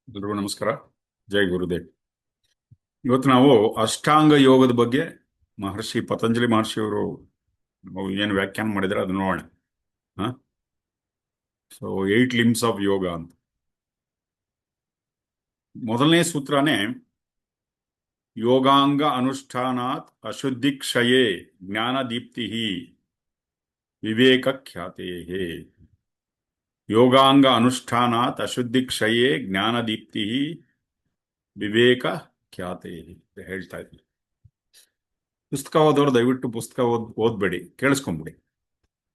ಎಲ್ರಿಗೂ ನಮಸ್ಕಾರ. ಜೈ ಗುರುದೇವ್. ಇವತ್ತು ನಾವು ಅಷ್ಟಾಂಗ ಯೋಗದ ಬಗ್ಗೆ ಪತಂಜಲಿ ಮಹರ್ಷಿಯವರು ಏನು ವ್ಯಾಖ್ಯಾನ ಮಾಡಿದ್ರೆ ಅದು ನೋಡೋಣ. ಸೊ 8 ಲಿಮ್ಸ್ ಆಫ್ ಯೋಗ ಅಂತ ಮೊದಲನೇ ಸೂತ್ರನೇ ಯೋಗಾಂಗ ಅನುಷ್ಠಾನಾತ್ ಅಶುದ್ಧಿ ಕ್ಷಯೇ ಜ್ಞಾನ ದೀಪ್ತಿ ವಿವೇಕ ಖ್ಯಾತೆ. ಯೋಗಾಂಗ ಅನುಷ್ಠಾನಾತ್ ಅಶುದ್ಧಿ ಕ್ಷಯೇ ಜ್ಞಾನ ದೀಪ್ತಿ ವಿವೇಕ ಖ್ಯಾತೆ ಹೇಳ್ತಾ ಇದ್ದೀನಿ. ಪುಸ್ತಕ ಓದೋರು ದಯವಿಟ್ಟು ಪುಸ್ತಕ ಓದ್ಬೇಡಿ, ಕೇಳಿಸ್ಕೊಂಬಿಡಿ.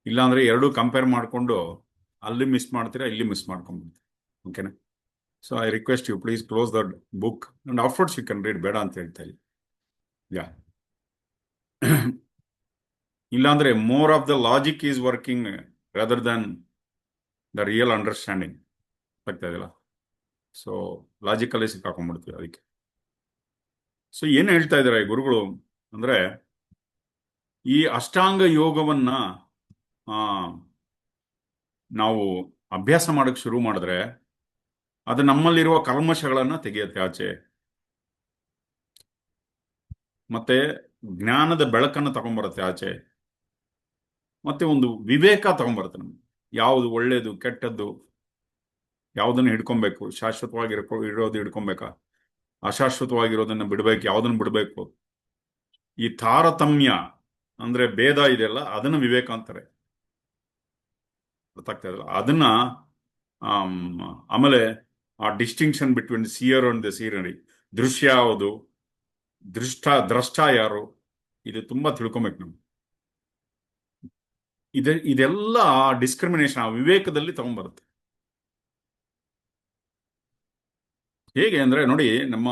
ಇಲ್ಲಾಂದ್ರೆ ಎರಡೂ ಕಂಪೇರ್ ಮಾಡಿಕೊಂಡು ಅಲ್ಲಿ ಮಿಸ್ ಮಾಡ್ತೀರಾ, ಇಲ್ಲಿ ಮಿಸ್ ಮಾಡ್ಕೊಂಡ್ಬಿಡ್ತೀರಾ. ಓಕೆನಾ? So I request you please close the book and afters you can read. ಬೇಡ ಅಂತ ಹೇಳ್ತಾ ಇಲ್ಲ. ಯಾ ಇಲ್ಲಾಂದ್ರೆ more of the logic is working rather than the real understanding ಆಗ್ತಾ ಇದೆಯಲ್ಲ. ಸೊ ಲಾಜಿಕಲ್ಲೇ ಸಿಕ್ಕಾಕೊಂಡ್ಬಿಡ್ತೀವಿ ಅದಕ್ಕೆ. ಸೊ ಏನ್ ಹೇಳ್ತಾ ಇದ್ದಾರೆ ಗುರುಗಳು ಅಂದ್ರೆ, ಈ ಅಷ್ಟಾಂಗ ಯೋಗವನ್ನ ನಾವು ಅಭ್ಯಾಸ ಮಾಡಕ್ ಶುರು ಮಾಡಿದ್ರೆ ಅದು ನಮ್ಮಲ್ಲಿರುವ ಕಲ್ಮಶಗಳನ್ನ ತೆಗೆಯುತ್ತೆ ಆಚೆ, ಮತ್ತೆ ಜ್ಞಾನದ ಬೆಳಕನ್ನು ತಗೊಂಡ್ಬರುತ್ತೆ ಆಚೆ, ಮತ್ತೆ ಒಂದು ವಿವೇಕ ತಗೊಂಡ್ಬರುತ್ತೆ ನಮ್ಗೆ. ಯಾವುದು ಒಳ್ಳೇದು ಕೆಟ್ಟದ್ದು, ಯಾವುದನ್ನು ಹಿಡ್ಕೊಬೇಕು, ಇರೋದು ಹಿಡ್ಕೊಬೇಕಾ, ಅಶಾಶ್ವತವಾಗಿರೋದನ್ನ ಬಿಡ್ಬೇಕು, ಯಾವುದನ್ನು ಬಿಡ್ಬೇಕು, ಈ ತಾರತಮ್ಯ ಅಂದ್ರೆ ಭೇದ ಇದೆಯಲ್ಲ, ಅದನ್ನ ವಿವೇಕ ಅಂತಾರೆ. ಗೊತ್ತಾಗ್ತಾ ಇದಲ್ಲ ಅದನ್ನ. ಆಮೇಲೆ ಆ distinction between seer and the scenery, ದೃಶ್ಯ ಯಾವುದು, ದ್ರಷ್ಟ ಯಾರು, ಇದು ತುಂಬಾ ತಿಳ್ಕೊಬೇಕು ನಾವು. ಇದೆಲ್ಲ ಡಿಸ್ಕ್ರಿಮಿನೇಷನ್ ಆ ವಿವೇಕದಲ್ಲಿ ತಗೊಂಡ್ಬರುತ್ತೆ. ಹೇಗೆ ಅಂದ್ರೆ ನೋಡಿ, ನಮ್ಮ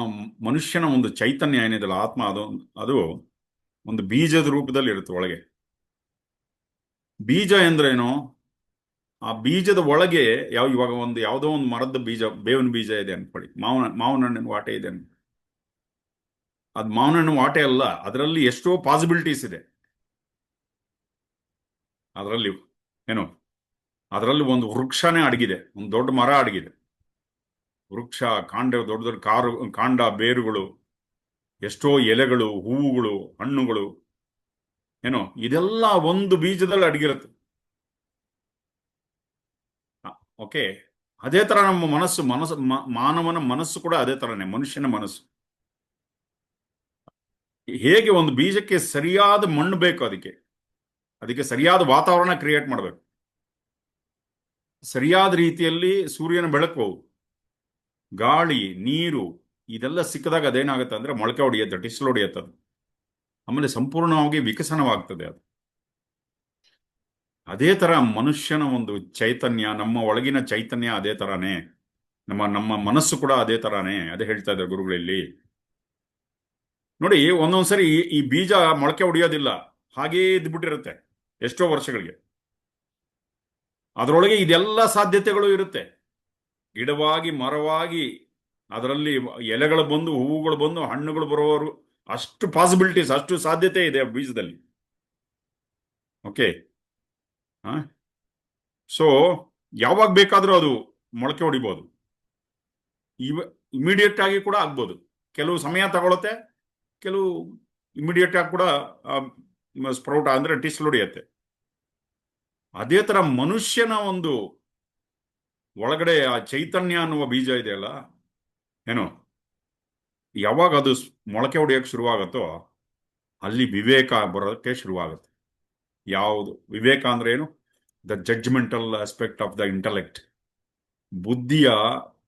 ಮನುಷ್ಯನ ಒಂದು ಚೈತನ್ಯ ಏನಿದೆಲ್ಲ, ಆತ್ಮ, ಅದು ಒಂದು ಬೀಜದ ರೂಪದಲ್ಲಿ ಇರುತ್ತೆ ಒಳಗೆ. ಬೀಜ ಎಂದ್ರೇನು? ಆ ಬೀಜದ ಒಳಗೆ ಇವಾಗ ಯಾವುದೋ ಒಂದು ಮರದ ಬೀಜ, ಬೇವಿನ ಬೀಜ ಇದೆ ಅನ್ಕೊಳ್ಳಿ, ಮಾವಿನ ಹಣ್ಣಿನ ವಾಟೆ ಇದೆ ಅನ್ಕೊಳ್ಳಿ. ಅದು ಮಾವಿನ ಹಣ್ಣು ವಾಟೆ ಅಲ್ಲ, ಅದರಲ್ಲಿ ಎಷ್ಟೋ ಪಾಸಿಬಿಲಿಟೀಸ್ ಇದೆ. ಅದರಲ್ಲಿ ಏನು, ಅದರಲ್ಲಿ ಒಂದು ವೃಕ್ಷನೇ ಅಡಗಿದೆ, ಒಂದು ದೊಡ್ಡ ಮರ ಅಡಗಿದೆ. ವೃಕ್ಷ, ಕಾಂಡ, ದೊಡ್ಡ ದೊಡ್ಡ ಕಾಂಡ, ಬೇರುಗಳು, ಎಷ್ಟೋ ಎಲೆಗಳು, ಹೂವುಗಳು, ಹಣ್ಣುಗಳು, ಏನೋ ಇದೆಲ್ಲ ಒಂದು ಬೀಜದಲ್ಲಿ ಅಡಗಿರುತ್ತೆ. ಓಕೆ, ಅದೇ ತರ ನಮ್ಮ ಮನಸ್ಸು ಮಾನವನ ಮನಸ್ಸು ಕೂಡ ಅದೇ ತರನೇ, ಮನುಷ್ಯನ ಮನಸ್ಸು. ಹೇಗೆ ಒಂದು ಬೀಜಕ್ಕೆ ಸರಿಯಾದ ಮಣ್ಣು ಬೇಕು, ಅದಕ್ಕೆ ಸರಿಯಾದ ವಾತಾವರಣ ಕ್ರಿಯೇಟ್ ಮಾಡಬೇಕು, ಸರಿಯಾದ ರೀತಿಯಲ್ಲಿ ಸೂರ್ಯನ ಬೆಳಕು, ಗಾಳಿ, ನೀರು ಇದೆಲ್ಲ ಸಿಕ್ಕಿದಾಗ ಅದೇನಾಗುತ್ತೆ ಅಂದ್ರೆ ಮೊಳಕೆ ಹೊಡೆಯುತ್ತೆ, ಟಿಸ್ಲು ಹೊಡೆಯುತ್ತೆ ಅದು. ಆಮೇಲೆ ಸಂಪೂರ್ಣವಾಗಿ ವಿಕಸನವಾಗ್ತದೆ ಅದು. ಅದೇ ತರ ಮನುಷ್ಯನ ಒಂದು ಚೈತನ್ಯ, ನಮ್ಮ ಒಳಗಿನ ಚೈತನ್ಯ ಅದೇ ತರಾನೇ, ನಮ್ಮ ಮನಸ್ಸು ಕೂಡ ಅದೇ ತರಾನೇ. ಅದೇ ಹೇಳ್ತಾ ಇದ್ದಾರೆ ಗುರುಗಳಲ್ಲಿ. ನೋಡಿ, ಒಂದೊಂದ್ಸರಿ ಈ ಬೀಜ ಮೊಳಕೆ ಹೊಡೆಯೋದಿಲ್ಲ, ಹಾಗೇ ಇದ್ಬಿಟ್ಟಿರುತ್ತೆ ಎಷ್ಟೋ ವರ್ಷಗಳಿಗೆ. ಅದರೊಳಗೆ ಇದೆಲ್ಲ ಸಾಧ್ಯತೆಗಳು ಇರುತ್ತೆ, ಗಿಡವಾಗಿ, ಮರವಾಗಿ, ಅದರಲ್ಲಿ ಎಲೆಗಳು ಬಂದು, ಹೂವುಗಳು ಬಂದು, ಹಣ್ಣುಗಳು ಬರೋವರು, ಅಷ್ಟು ಪಾಸಿಬಿಲಿಟೀಸ್, ಅಷ್ಟು ಸಾಧ್ಯತೆ ಇದೆ ಬೀಜದಲ್ಲಿ. ಓಕೆ, ಸೊ ಯಾವಾಗ ಬೇಕಾದ್ರೂ ಅದು ಮೊಳಕೆ ಹೊಡಿಬಹುದು, ಇಮಿಡಿಯೇಟ್ ಆಗಿ ಕೂಡ ಆಗ್ಬೋದು. ಕೆಲವು ಸಮಯ ತಗೊಳುತ್ತೆ, ಕೆಲವು ಇಮಿಡಿಯೇಟ್ ಆಗಿ ಕೂಡ ಸ್ಪ್ರೌಟ್ ಅಂದ್ರೆ ಟಿಸ್ಲು ಹೊಡೆಯುತ್ತೆ. ಅದೇ ತರ ಮನುಷ್ಯನ ಒಂದು ಒಳಗಡೆ ಆ ಚೈತನ್ಯ ಅನ್ನುವ ಬೀಜ ಇದೆಯಲ್ಲ, ಏನು, ಯಾವಾಗ ಅದು ಮೊಳಕೆ ಹೊಡೆಯಕ್ಕೆ ಶುರುವಾಗತ್ತೋ ಅಲ್ಲಿ ವಿವೇಕ ಬರೋಕ್ಕೆ ಶುರುವಾಗುತ್ತೆ. ಯಾವುದು ವಿವೇಕ ಅಂದ್ರೆ ಏನು? The judgemental aspect of the intellect, ಬುದ್ಧಿಯ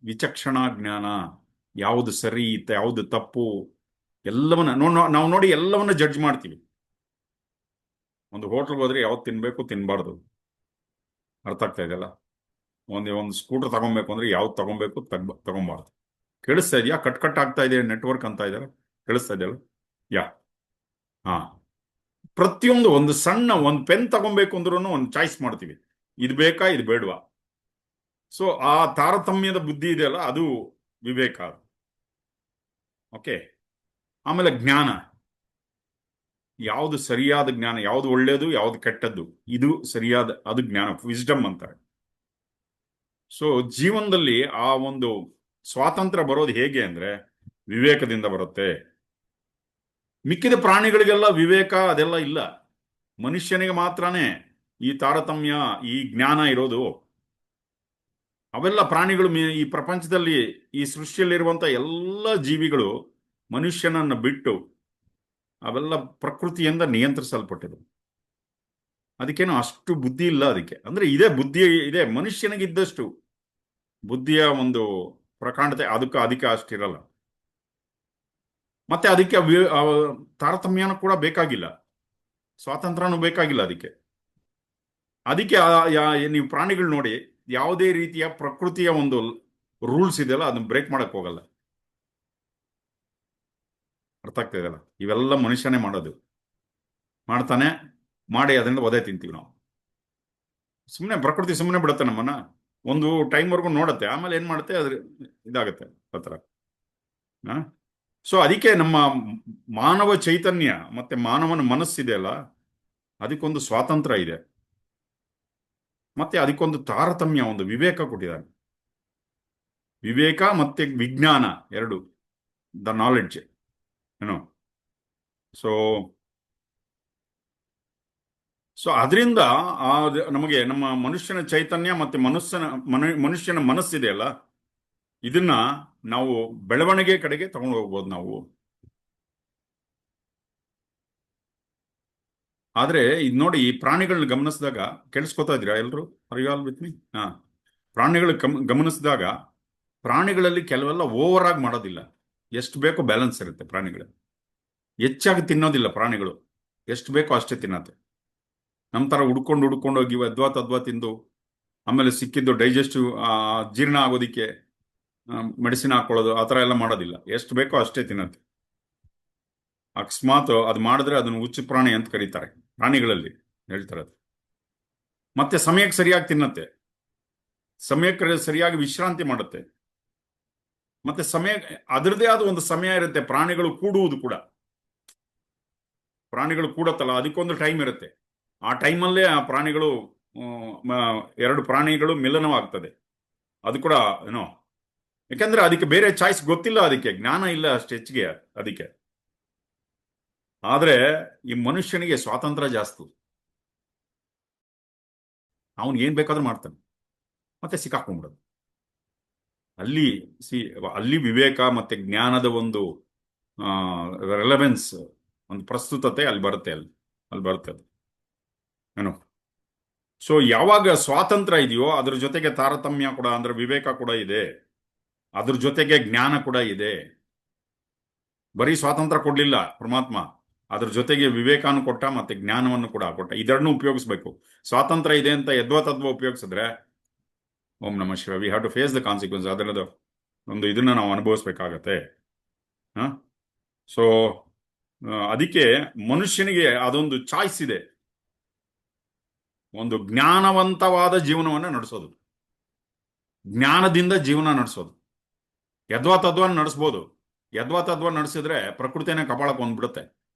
ವಿಚಕ್ಷಣಾ ಜ್ಞಾನ. ಯಾವುದು ಸರಿ, ಯಾವುದು ತಪ್ಪು, ಎಲ್ಲವನ್ನ ನಾವು ನೋಡಿ ಎಲ್ಲವನ್ನ ಜಡ್ಜ್ ಮಾಡ್ತೀವಿ. ಒಂದು ಹೋಟ್ಲ್ಗೆ ಹೋದ್ರೆ ಯಾವ್ದು ತಿನ್ಬೇಕು, ತಿನ್ಬಾರ್ದು, ಅರ್ಥ ಆಗ್ತಾ ಇದೆಯಲ್ಲ. ಒಂದು ಸ್ಕೂಟರ್ ತಗೊಬೇಕು ಅಂದ್ರೆ ಯಾವ್ದು ತಗೊಬೇಕು, ತಗೊಬಾರ್ದು. ಕೇಳಿಸ್ತಾ ಇದೆಯಾ? ಕಟ್ ಆಗ್ತಾ ಇದೆ, ನೆಟ್ವರ್ಕ್ ಅಂತ ಇದ್ದಾರೆ, ಕೇಳಿಸ್ತಾ ಇದೆಯಲ್ಲ? ಯಾ, ಹಾ. ಪ್ರತಿಯೊಂದು, ಒಂದು ಸಣ್ಣ ಒಂದು ಪೆನ್ ತಗೊಬೇಕು ಅಂದ್ರೂ ಒಂದು ಚಾಯ್ಸ್ ಮಾಡ್ತೀವಿ, ಇದು ಬೇಕಾ, ಇದು ಬೇಡವಾ. ಸೊ ಆ ತಾರತಮ್ಯದ ಬುದ್ಧಿ ಇದೆಯಲ್ಲ, ಅದು ವಿವೇಕ. ಓಕೆ, ಆಮೇಲೆ ಜ್ಞಾನ, ಯಾವುದು ಸರಿಯಾದ ಜ್ಞಾನ, ಯಾವುದು ಒಳ್ಳೆಯದು, ಯಾವುದು ಕೆಟ್ಟದ್ದು, ಇದು ಸರಿಯಾದ, ಅದು ಜ್ಞಾನ, ವಿಸ್ಡಮ್ ಅಂತಾರೆ. ಸೊ ಜೀವನದಲ್ಲಿ ಆ ಒಂದು ಸ್ವಾತಂತ್ರ್ಯ ಬರೋದು ಹೇಗೆ ಅಂದ್ರೆ ವಿವೇಕದಿಂದ ಬರುತ್ತೆ. ಮಿಕ್ಕಿದ ಪ್ರಾಣಿಗಳಿಗೆಲ್ಲ ವಿವೇಕ ಅದೆಲ್ಲ ಇಲ್ಲ. ಮನುಷ್ಯನಿಗೆ ಮಾತ್ರನೇ ಈ ತಾರತಮ್ಯ, ಈ ಜ್ಞಾನ ಇರೋದು. ಅವೆಲ್ಲ ಪ್ರಾಣಿಗಳು ಈ ಪ್ರಪಂಚದಲ್ಲಿ, ಈ ಸೃಷ್ಟಿಯಲ್ಲಿರುವಂತ ಎಲ್ಲ ಜೀವಿಗಳು ಮನುಷ್ಯನನ್ನು ಬಿಟ್ಟು ಅವೆಲ್ಲ ಪ್ರಕೃತಿಯಿಂದ ನಿಯಂತ್ರಿಸಲ್ಪಟ್ಟಿದೆ. ಅದಕ್ಕೇನು ಅಷ್ಟು ಬುದ್ಧಿ ಇಲ್ಲ. ಅದಕ್ಕೆ ಅಂದ್ರೆ ಇದೇ ಬುದ್ಧಿ ಇದೆ, ಮನುಷ್ಯನಿಗಿದ್ದಷ್ಟು ಬುದ್ಧಿಯ ಒಂದು ಪ್ರಕಾಂಡತೆ ಅದಕ್ಕೆ ಅಷ್ಟಿರಲ್ಲ. ಮತ್ತೆ ಅದಕ್ಕೆ ತಾರತಮ್ಯನೂ ಕೂಡ ಬೇಕಾಗಿಲ್ಲ, ಸ್ವಾತಂತ್ರ್ಯನೂ ಬೇಕಾಗಿಲ್ಲ ಅದಕ್ಕೆ. ಅದಕ್ಕೆ ನೀವು ಪ್ರಾಣಿಗಳು ನೋಡಿ, ಯಾವುದೇ ರೀತಿಯ ಪ್ರಕೃತಿಯ ಒಂದು ರೂಲ್ಸ್ ಇದೆಯಲ್ಲ ಅದನ್ನ ಬ್ರೇಕ್ ಮಾಡಕ್ ಹೋಗಲ್ಲ. ಅರ್ಥ ಆಗ್ತಾ ಇದೆಯಲ್ಲ? ಇವೆಲ್ಲ ಮನುಷ್ಯನೇ ಮಾಡೋದು, ಮಾಡ್ತಾನೆ, ಮಾಡಿ ಅದರಿಂದ ಒದೆ ತಿಂತೀವಿ ನಾವು. ಸುಮ್ಮನೆ ಪ್ರಕೃತಿ ಸುಮ್ಮನೆ ಬಿಡುತ್ತೆ ನಮ್ಮನ್ನ, ಒಂದು ಟೈಮ್ವರೆಗೂ ನೋಡುತ್ತೆ, ಆಮೇಲೆ ಏನ್ ಮಾಡುತ್ತೆ ಅದ್ರ ಇದಾಗುತ್ತೆ ಹತ್ರ. ಸೊ ಅದಕ್ಕೆ ನಮ್ಮ ಮಾನವ ಚೈತನ್ಯ ಮತ್ತೆ ಮಾನವನ ಮನಸ್ಸಿದೆ ಅಲ್ಲ, ಅದಕ್ಕೊಂದು ಸ್ವಾತಂತ್ರ್ಯ ಇದೆ, ಮತ್ತೆ ಅದಕ್ಕೊಂದು ತಾರತಮ್ಯ, ಒಂದು ವಿವೇಕ ಕೊಟ್ಟಿದ್ದಾನೆ. ವಿವೇಕ ಮತ್ತೆ ವಿಜ್ಞಾನ ಎರಡು, ದ ನಾಲೆಡ್ಜ್ ಏನೋ. ಸೊ ಸೊ ಅದರಿಂದ ನಮಗೆ ನಮ್ಮ ಮನುಷ್ಯನ ಚೈತನ್ಯ ಮತ್ತೆ ಮನುಷ್ಯನ ಮನಸ್ಸಿದೆ ಅಲ್ಲ, ಇದನ್ನ ನಾವು ಬೆಳವಣಿಗೆ ಕಡೆಗೆ ತಗೊಂಡು ಹೋಗ್ಬೋದು ನಾವು. ಆದ್ರೆ ಇದು ನೋಡಿ, ಈ ಪ್ರಾಣಿಗಳನ್ನ ಗಮನಿಸಿದಾಗ, ಕೇಳಿಸ್ಕೊತಾ ಇದ್ದೀರಾ ಎಲ್ರು? Are you all with me? ಪ್ರಾಣಿಗಳು ಗಮನಿಸಿದಾಗ ಪ್ರಾಣಿಗಳಲ್ಲಿ ಕೆಲವೆಲ್ಲ ಓವರ್ ಆಗಿ ಮಾಡೋದಿಲ್ಲ, ಎಷ್ಟು ಬೇಕೋ ಬ್ಯಾಲೆನ್ಸ್ ಇರುತ್ತೆ ಪ್ರಾಣಿಗಳು. ಹೆಚ್ಚಾಗಿ ತಿನ್ನೋದಿಲ್ಲ ಪ್ರಾಣಿಗಳು, ಎಷ್ಟು ಬೇಕೋ ಅಷ್ಟೇ ತಿನ್ನತ್ತೆ. ನಮ್ಮ ತರ ಹುಡ್ಕೊಂಡು ಹೋಗಿ ತದ್ವಾ ತಿಂದು ಆಮೇಲೆ ಸಿಕ್ಕಿದ್ದು ಡೈಜೆಸ್ಟಿವ್ ಜೀರ್ಣ ಆಗೋದಿಕ್ಕೆ ಮೆಡಿಸಿನ್ ಹಾಕೊಳ್ಳೋದು ಆ ಥರ ಎಲ್ಲ ಮಾಡೋದಿಲ್ಲ, ಎಷ್ಟು ಬೇಕೋ ಅಷ್ಟೇ ತಿನ್ನತ್ತೆ. ಅಕಸ್ಮಾತ್ ಅದು ಮಾಡಿದ್ರೆ ಅದನ್ನು ಹುಚ್ಚು ಪ್ರಾಣಿ ಅಂತ ಕರೀತಾರೆ ಪ್ರಾಣಿಗಳಲ್ಲಿ, ಹೇಳ್ತಾರೆ ಅದು. ಮತ್ತೆ ಸಮಯಕ್ಕೆ ಸರಿಯಾಗಿ ತಿನ್ನತ್ತೆ, ಸಮಯಕ್ಕೆ ಸರಿಯಾಗಿ ವಿಶ್ರಾಂತಿ ಮಾಡುತ್ತೆ. ಮತ್ತೆ ಅದರದೇ ಆದ ಒಂದು ಸಮಯ ಇರುತ್ತೆ. ಪ್ರಾಣಿಗಳು ಕೂಡತ್ತಲ್ಲ, ಅದಕ್ಕೊಂದು ಟೈಮ್ ಇರುತ್ತೆ. ಆ ಟೈಮಲ್ಲೇ ಆ ಪ್ರಾಣಿಗಳು, ಎರಡು ಪ್ರಾಣಿಗಳು ಮಿಲನವಾಗ್ತದೆ. ಅದು ಕೂಡ ಏನೋ, ಯಾಕಂದ್ರೆ ಅದಕ್ಕೆ ಬೇರೆ ಚಾಯ್ಸ್ ಗೊತ್ತಿಲ್ಲ, ಅದಕ್ಕೆ ಜ್ಞಾನ ಇಲ್ಲ ಅಷ್ಟು ಹೆಚ್ಚಿಗೆ ಅದಕ್ಕೆ. ಆದ್ರೆ ಈ ಮನುಷ್ಯನಿಗೆ ಸ್ವಾತಂತ್ರ್ಯ ಜಾಸ್ತಿ, ಅವನು ಏನ್ ಬೇಕಾದ್ರೂ ಮಾಡ್ತಾನೆ, ಮತ್ತೆ ಸಿಕ್ಕಾಕೊಂಡ್ಬಿಡೋದು. ಅಲ್ಲಿ ವಿವೇಕ ಮತ್ತೆ ಜ್ಞಾನದ ಒಂದು ರೆಲೆವೆನ್ಸ್, ಒಂದು ಪ್ರಸ್ತುತತೆ ಅಲ್ಲಿ ಬರುತ್ತೆ ಅದು ಏನೋ. ಸೊ ಯಾವಾಗ ಸ್ವಾತಂತ್ರ್ಯ ಇದೆಯೋ ಅದ್ರ ಜೊತೆಗೆ ತಾರತಮ್ಯ ಕೂಡ, ಅಂದ್ರೆ ವಿವೇಕ ಕೂಡ ಇದೆ, ಅದ್ರ ಜೊತೆಗೆ ಜ್ಞಾನ ಕೂಡ ಇದೆ. ಬರೀ ಸ್ವಾತಂತ್ರ್ಯ ಕೊಡ್ಲಿಲ್ಲ ಪರಮಾತ್ಮ, ಅದ್ರ ಜೊತೆಗೆ ವಿವೇಕನೂ ಕೊಟ್ಟ, ಮತ್ತೆ ಜ್ಞಾನವನ್ನು ಕೂಡ ಕೊಟ್ಟ. ಇದನ್ನು ಉಪಯೋಗಿಸ್ಬೇಕು. ಸ್ವಾತಂತ್ರ್ಯ ಇದೆ ಅಂತ ತದ್ವ ಉಪಯೋಗಿಸಿದ್ರೆ, ಓಂ ನಮಃ Shiva, we have to face the consequence. ಅದರದ ಒಂದು ಇದನ್ನ ನಾವು ಅನುಭವಿಸ್ಬೇಕಾಗತ್ತೆ. ಸೊ ಅದಕ್ಕೆ ಮನುಷ್ಯನಿಗೆ ಅದೊಂದು ಚಾಯ್ಸ್ ಇದೆ, ಒಂದು ಜ್ಞಾನವಂತವಾದ ಜೀವನವನ್ನು ನಡೆಸೋದು, ಜ್ಞಾನದಿಂದ ಜೀವನ ನಡೆಸೋದು. ತದ್ವ ನಡೆಸ್ಬೋದು. ತದ್ವ ನಡೆಸಿದ್ರೆ ಪ್ರಕೃತಿನೇ ಕಪಾಳಕ್ಕೆ ಬಂದ್ಬಿಡುತ್ತೆ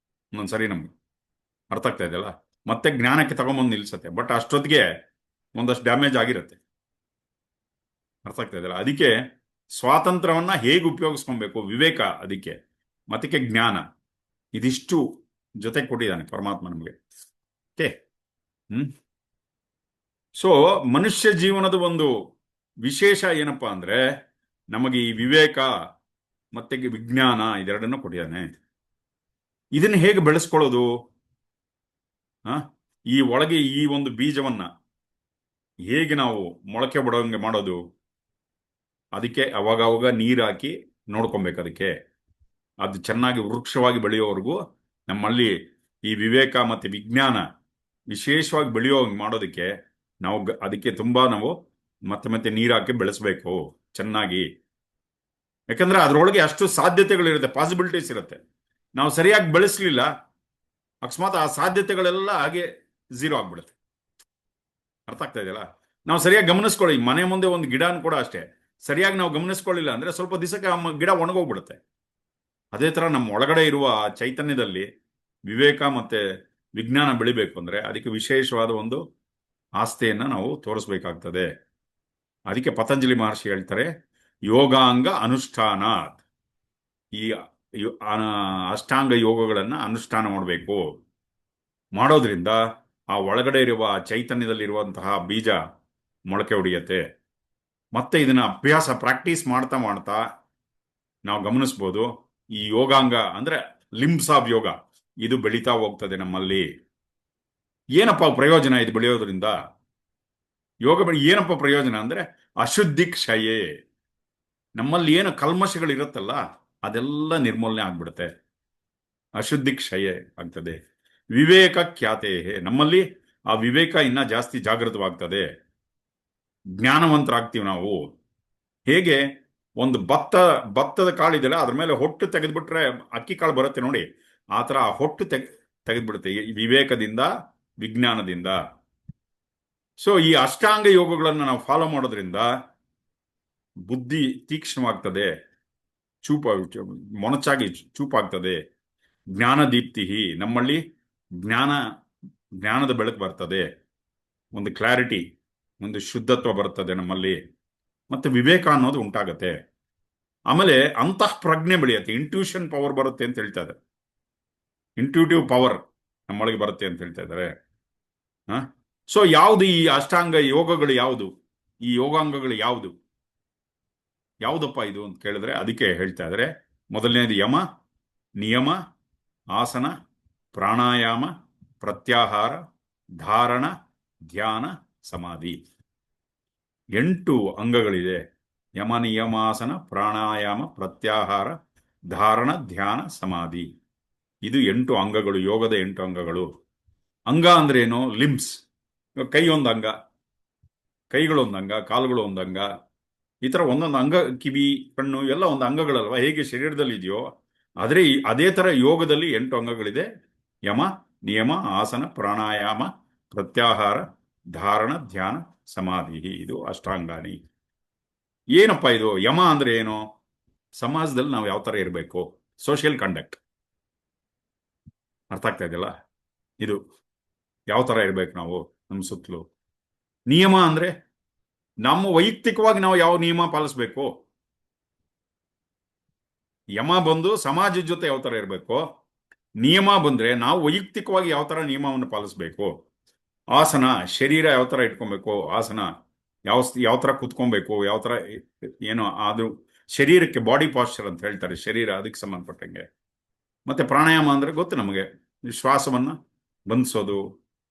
ಒಂದೊಂದ್ಸರಿ. ನಮ್ಗೆ ಅರ್ಥ ಆಗ್ತಾ ಇದೆಯಲ್ಲ? ಮತ್ತೆ ಜ್ಞಾನಕ್ಕೆ ತಗೊಂಬಂದು ನಿಲ್ಸತ್ತೆ, ಬಟ್ ಅಷ್ಟೊತ್ತಿಗೆ ಒಂದಷ್ಟು ಡ್ಯಾಮೇಜ್ ಆಗಿರುತ್ತೆ. ಅರ್ಥ ಆಗ್ತಾ ಇದೆಯಲ್ಲ? ಅದಕ್ಕೆ ಸ್ವಾತಂತ್ರ್ಯವನ್ನ ಹೇಗೆ ಉಪಯೋಗಿಸ್ಕೊಬೇಕು, ವಿವೇಕ, ಅದಕ್ಕೆ ಮತ್ತೆ ಜ್ಞಾನ, ಇದಿಷ್ಟು ಜೊತೆ ಕೊಟ್ಟಿದ್ದಾನೆ ಪರಮಾತ್ಮ ನಮಗೆ. ಓಕೆ. ಸೊ ಮನುಷ್ಯ ಜೀವನದ ಒಂದು ವಿಶೇಷ ಏನಪ್ಪಾ ಅಂದ್ರೆ, ನಮಗೆ ಈ ವಿವೇಕ ಮತ್ತೆ ವಿಜ್ಞಾನ ಇದೆರಡನ್ನು ಕೊಟ್ಟಿದ್ದಾನೆ. ಇದನ್ನ ಹೇಗೆ ಬೆಳೆಸ್ಕೊಳ್ಳೋದು? ಈ ಒಳಗೆ ಈ ಒಂದು ಬೀಜವನ್ನ ಹೇಗೆ ನಾವು ಮೊಳಕೆ ಬಿಡೋಂಗೆ ಮಾಡೋದು? ಅದಕ್ಕೆ ಅವಾಗ ನೀರು ಹಾಕಿ ನೋಡ್ಕೊಬೇಕು. ಅದಕ್ಕೆ ಅದು ಚೆನ್ನಾಗಿ ವೃಕ್ಷವಾಗಿ ಬೆಳೆಯೋವರೆಗೂ ನಮ್ಮಲ್ಲಿ ಈ ವಿವೇಕ ಮತ್ತೆ ವಿಜ್ಞಾನ ವಿಶೇಷವಾಗಿ ಬೆಳೆಯೋಂಗೆ ಮಾಡೋದಕ್ಕೆ ನಾವು ಅದಕ್ಕೆ ತುಂಬಾ ನಾವು ಮತ್ತೆ ನೀರು ಹಾಕಿ ಬೆಳೆಸ್ಬೇಕು ಚೆನ್ನಾಗಿ. ಯಾಕಂದ್ರೆ ಅದರೊಳಗೆ ಅಷ್ಟು ಸಾಧ್ಯತೆಗಳಿರುತ್ತೆ, ಪಾಸಿಬಿಲಿಟೀಸ್ ಇರುತ್ತೆ. ನಾವು ಸರಿಯಾಗಿ ಬೆಳೆಸಲಿಲ್ಲ, ಅಕಸ್ಮಾತ್ ಆ ಸಾಧ್ಯತೆಗಳೆಲ್ಲ ಹಾಗೆ ಝೀರೋ ಆಗ್ಬಿಡುತ್ತೆ. ಅರ್ಥ ಆಗ್ತಾ ಇದೆಯಲ್ಲ? ನಾವು ಸರಿಯಾಗಿ ಗಮನಿಸ್ಕೊಳ್ಳಿ, ಮನೆ ಮುಂದೆ ಒಂದು ಗಿಡನ ಕೂಡ ಅಷ್ಟೇ, ಸರಿಯಾಗಿ ನಾವು ಗಮನಿಸ್ಕೊಳ್ಳಿಲ್ಲ ಅಂದ್ರೆ ಸ್ವಲ್ಪ ದಿವಸಕ್ಕೆ ಆ ಗಿಡ ಒಣಗೋಗ್ಬಿಡುತ್ತೆ. ಅದೇ ತರ ನಮ್ಮ ಒಳಗಡೆ ಇರುವ ಚೈತನ್ಯದಲ್ಲಿ ವಿವೇಕ ಮತ್ತೆ ವಿಜ್ಞಾನ ಬೆಳಿಬೇಕು ಅಂದ್ರೆ ಅದಕ್ಕೆ ವಿಶೇಷವಾದ ಒಂದು ಆಸ್ತಿಯನ್ನ ನಾವು ತೋರಿಸ್ಬೇಕಾಗ್ತದೆ. ಅದಕ್ಕೆ ಪತಂಜಲಿ ಮಹರ್ಷಿ ಹೇಳ್ತಾರೆ, ಯೋಗಾಂಗ ಅನುಷ್ಠಾನ. ಈ ಅಷ್ಟಾಂಗ ಯೋಗಗಳನ್ನ ಅನುಷ್ಠಾನ ಮಾಡಬೇಕು. ಮಾಡೋದ್ರಿಂದ ಆ ಒಳಗಡೆ ಇರುವ ಚೈತನ್ಯದಲ್ಲಿರುವಂತಹ ಬೀಜ ಮೊಳಕೆ ಹೊಡೆಯತ್ತೆ. ಮತ್ತೆ ಇದನ್ನ ಅಭ್ಯಾಸ ಪ್ರಾಕ್ಟೀಸ್ ಮಾಡ್ತಾ ಮಾಡ್ತಾ ನಾವು ಗಮನಿಸ್ಬೋದು, ಈ ಯೋಗಾಂಗ ಅಂದ್ರೆ ಲಿಂಬ್ಸ್ ಆಫ್ ಯೋಗ ಇದು ಬೆಳೀತಾ ಹೋಗ್ತದೆ ನಮ್ಮಲ್ಲಿ. ಏನಪ್ಪ ಪ್ರಯೋಜನ ಇದು ಬೆಳೆಯೋದ್ರಿಂದ? ಏನಪ್ಪ ಪ್ರಯೋಜನ ಅಂದ್ರೆ ಅಶುದ್ಧಿ ಕ್ಷಯೇ. ನಮ್ಮಲ್ಲಿ ಏನು ಕಲ್ಮಶಗಳಿರುತ್ತಲ್ಲ ಅದೆಲ್ಲ ನಿರ್ಮೂಲನೆ ಆಗ್ಬಿಡುತ್ತೆ. ಅಶುದ್ಧಿ ಕ್ಷಯ ಆಗ್ತದೆ. ವಿವೇಕ ಖ್ಯಾತೆ, ನಮ್ಮಲ್ಲಿ ಆ ವಿವೇಕ ಇನ್ನ ಜಾಸ್ತಿ ಜಾಗೃತವಾಗ್ತದೆ. ಜ್ಞಾನವಂತರಾಗ್ತೀವಿ ನಾವು. ಹೇಗೆ ಒಂದು ಭತ್ತದ ಕಾಳಿದೆಯಲ್ಲ, ಅದ್ರ ಮೇಲೆ ಹೊಟ್ಟು ತೆಗೆದ್ಬಿಟ್ರೆ ಅಕ್ಕಿ ಕಾಳು ಬರುತ್ತೆ ನೋಡಿ, ಆ ಥರ ಹೊಟ್ಟು ತೆಗೆದ್ಬಿಡುತ್ತೆ ವಿವೇಕದಿಂದ, ವಿಜ್ಞಾನದಿಂದ. ಸೊ ಈ ಅಷ್ಟಾಂಗ ಯೋಗಗಳನ್ನು ನಾವು ಫಾಲೋ ಮಾಡೋದ್ರಿಂದ ಬುದ್ಧಿ ತೀಕ್ಷ್ಣವಾಗ್ತದೆ, ಮೊನಚಾಗಿ ಚೂಪಾಗ್ತದೆ. ಜ್ಞಾನ ದೀಪ್ತಿ, ನಮ್ಮಲ್ಲಿ ಜ್ಞಾನದ ಬೆಳಕು ಬರ್ತದೆ, ಒಂದು ಕ್ಲಾರಿಟಿ, ಒಂದು ಶುದ್ಧತ್ವ ಬರ್ತದೆ ನಮ್ಮಲ್ಲಿ, ಮತ್ತೆ ವಿವೇಕ ಅನ್ನೋದು ಉಂಟಾಗತ್ತೆ. ಆಮೇಲೆ ಅಂತಃ ಪ್ರಜ್ಞೆ ಬೆಳೆಯುತ್ತೆ, ಇಂಟ್ಯೂಷನ್ ಪವರ್ ಬರುತ್ತೆ ಅಂತ ಹೇಳ್ತಾ ಇದ್ದಾರೆ. ಇಂಟ್ಯೂಟಿವ್ ಪವರ್ ನಮ್ಮೊಳಗೆ ಬರುತ್ತೆ ಅಂತ ಹೇಳ್ತಾ ಇದ್ದಾರೆ. ಸೊ ಯಾವುದು ಈ ಅಷ್ಟಾಂಗ ಯೋಗಗಳು? ಯಾವುದು ಈ ಯೋಗಾಂಗಗಳು? ಯಾವುದಪ್ಪ ಇದು ಅಂತ ಕೇಳಿದ್ರೆ ಅದಕ್ಕೆ ಹೇಳ್ತಾ ಇದ್ದಾರೆ. ಮೊದಲನೇದು ಯಮ, ನಿಯಮ, ಆಸನ, ಪ್ರಾಣಾಯಾಮ, ಪ್ರತ್ಯಾಹಾರ, ಧಾರಣ, ಧ್ಯಾನ, ಸಮಾಧಿ. 8 ಅಂಗಗಳಿದೆ. ಯಮ, ನಿಯಮಾಸನ, ಪ್ರಾಣಾಯಾಮ, ಪ್ರತ್ಯಾಹಾರ, ಧಾರಣ, ಧ್ಯಾನ, ಸಮಾಧಿ. ಇದು 8 ಅಂಗಗಳು, ಯೋಗದ 8 ಅಂಗಗಳು. ಅಂಗ ಅಂದ್ರೆ ಏನು? ಲಿಂಬ್ಸ್. ಕೈ ಒಂದು ಅಂಗ, ಕೈಗಳೊಂದು ಅಂಗ, ಕಾಲುಗಳು ಒಂದು ಅಂಗ, ಈ ತರ ಒಂದೊಂದು ಅಂಗ, ಕಿವಿ, ಕಣ್ಣು ಎಲ್ಲ ಒಂದು ಅಂಗಗಳಲ್ವಾ? ಹೇಗೆ ಶರೀರದಲ್ಲಿ ಇದೆಯೋ ಅದೇ ತರ ಯೋಗದಲ್ಲಿ 8 ಅಂಗಗಳಿದೆ. ಯಮ, ನಿಯಮ, ಆಸನ, ಪ್ರಾಣಾಯಾಮ, ಪ್ರತ್ಯಾಹಾರ, ಧಾರಣ, ಧ್ಯಾನ, ಸಮಾಧಿ. ಇದು ಅಷ್ಟಾಂಗಾನಿ. ಏನಪ್ಪ ಇದು? ಯಮ ಅಂದ್ರೆ ಏನು? ಸಮಾಜದಲ್ಲಿ ನಾವು ಯಾವ ತರ ಇರಬೇಕು, ಸೋಷಿಯಲ್ ಕಂಡಕ್ಟ್. ಅರ್ಥ ಆಗ್ತಾ ಇದೆಯಲ್ಲ? ಇದು ಯಾವ ತರ ಇರ್ಬೇಕು ನಾವು ನಮ್ಮ ಸುತ್ತಲೂ. ನಿಯಮ ಅಂದ್ರೆ ನಮ್ಮ ವೈಯಕ್ತಿಕವಾಗಿ ನಾವು ಯಾವ ನಿಯಮ ಪಾಲಿಸ್ಬೇಕು. ಯಮ ಬಂದು ಸಮಾಜದ ಜೊತೆ ಯಾವ ತರ ಇರಬೇಕು. ನಿಯಮ ಬಂದ್ರೆ ನಾವು ವೈಯಕ್ತಿಕವಾಗಿ ಯಾವ ತರ ನಿಯಮವನ್ನು ಪಾಲಿಸ್ಬೇಕು. ಆಸನ, ಶರೀರ ಯಾವ ತರ ಇಟ್ಕೊಬೇಕು, ಆಸನ ಯಾವ ತರ ಕುತ್ಕೊಬೇಕು, ಯಾವ ತರ ಏನು ಅದು ಶರೀರಕ್ಕೆ ಬಾಡಿ ಪಾಶ್ಚರ್ ಅಂತ ಹೇಳ್ತಾರೆ, ಶರೀರ ಅದಕ್ಕೆ ಸಂಬಂಧಪಟ್ಟಂಗೆ. ಮತ್ತೆ ಪ್ರಾಣಾಯಾಮ ಅಂದ್ರೆ ಗೊತ್ತು ನಮಗೆ, ಶ್ವಾಸವನ್ನ ಬಂಧಿಸೋದು.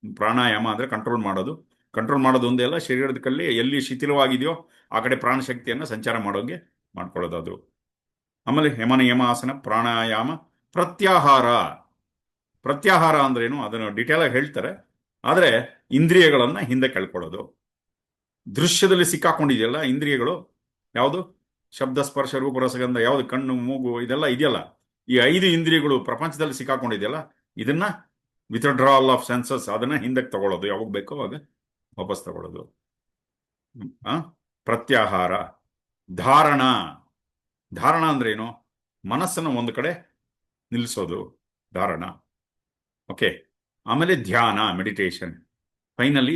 ಪ್ರಾಣಾಯಾಮ ಅಂದ್ರೆ ಕಂಟ್ರೋಲ್ ಮಾಡೋದು ಒಂದೇ ಅಲ್ಲ, ಶರೀರದ ಕಲ್ಲಿ ಎಲ್ಲಿ ಶಿಥಿಲವಾಗಿದೆಯೋ ಆ ಕಡೆ ಪ್ರಾಣಶಕ್ತಿಯನ್ನ ಸಂಚಾರ ಮಾಡೋಂಗೆ ಮಾಡ್ಕೊಳ್ಳೋದು ಅದು. ಆಮೇಲೆ ಯಮ, ನಿಯಮ, ಆಸನ, ಪ್ರಾಣಾಯಾಮ, ಪ್ರತ್ಯಾಹಾರ ಅಂದ್ರೇನು ಅದನ್ನು ಡೀಟೇಲ್ ಆಗಿ ಹೇಳ್ತಾರೆ. ಆದ್ರೆ ಇಂದ್ರಿಯಗಳನ್ನ ಹಿಂದೆ ಕೆಳ್ಕೊಳ್ಳೋದು. ದೃಶ್ಯದಲ್ಲಿ ಸಿಕ್ಕಾಕೊಂಡಿದೆಯಲ್ಲ ಇಂದ್ರಿಯಗಳು, ಯಾವುದು? ಶಬ್ದ, ಸ್ಪರ್ಶ, ರೂಪ, ರಸಗಂಧ, ಯಾವುದು? ಕಣ್ಣು, ಮೂಗು, ಇದೆಲ್ಲ ಇದೆಯಲ್ಲ, ಈ 5 ಇಂದ್ರಿಯಗಳು ಪ್ರಪಂಚದಲ್ಲಿ ಸಿಕ್ಕಾಕೊಂಡಿದೆಯಲ್ಲ, ಇದನ್ನ ವಿತ್ಡ್ರಾಲ್ ಆಫ್ ಸೆನ್ಸಸ್, ಅದನ್ನ ಹಿಂದಕ್ಕೆ ತಗೊಳ್ಳೋದು, ಯಾವಾಗ ಬೇಕೋ ಅವಾಗ ವಾಪಸ್ ತಗೊಳ್ಳೋದು. ಪ್ರತ್ಯಾಹಾರ. ಧಾರಣ ಅಂದ್ರೆ ಏನು? ಮನಸ್ಸನ್ನು ಒಂದು ಕಡೆ ನಿಲ್ಲಿಸೋದು, ಧಾರಣ. ಓಕೆ. ಆಮೇಲೆ ಧ್ಯಾನ, ಮೆಡಿಟೇಷನ್. ಫೈನಲಿ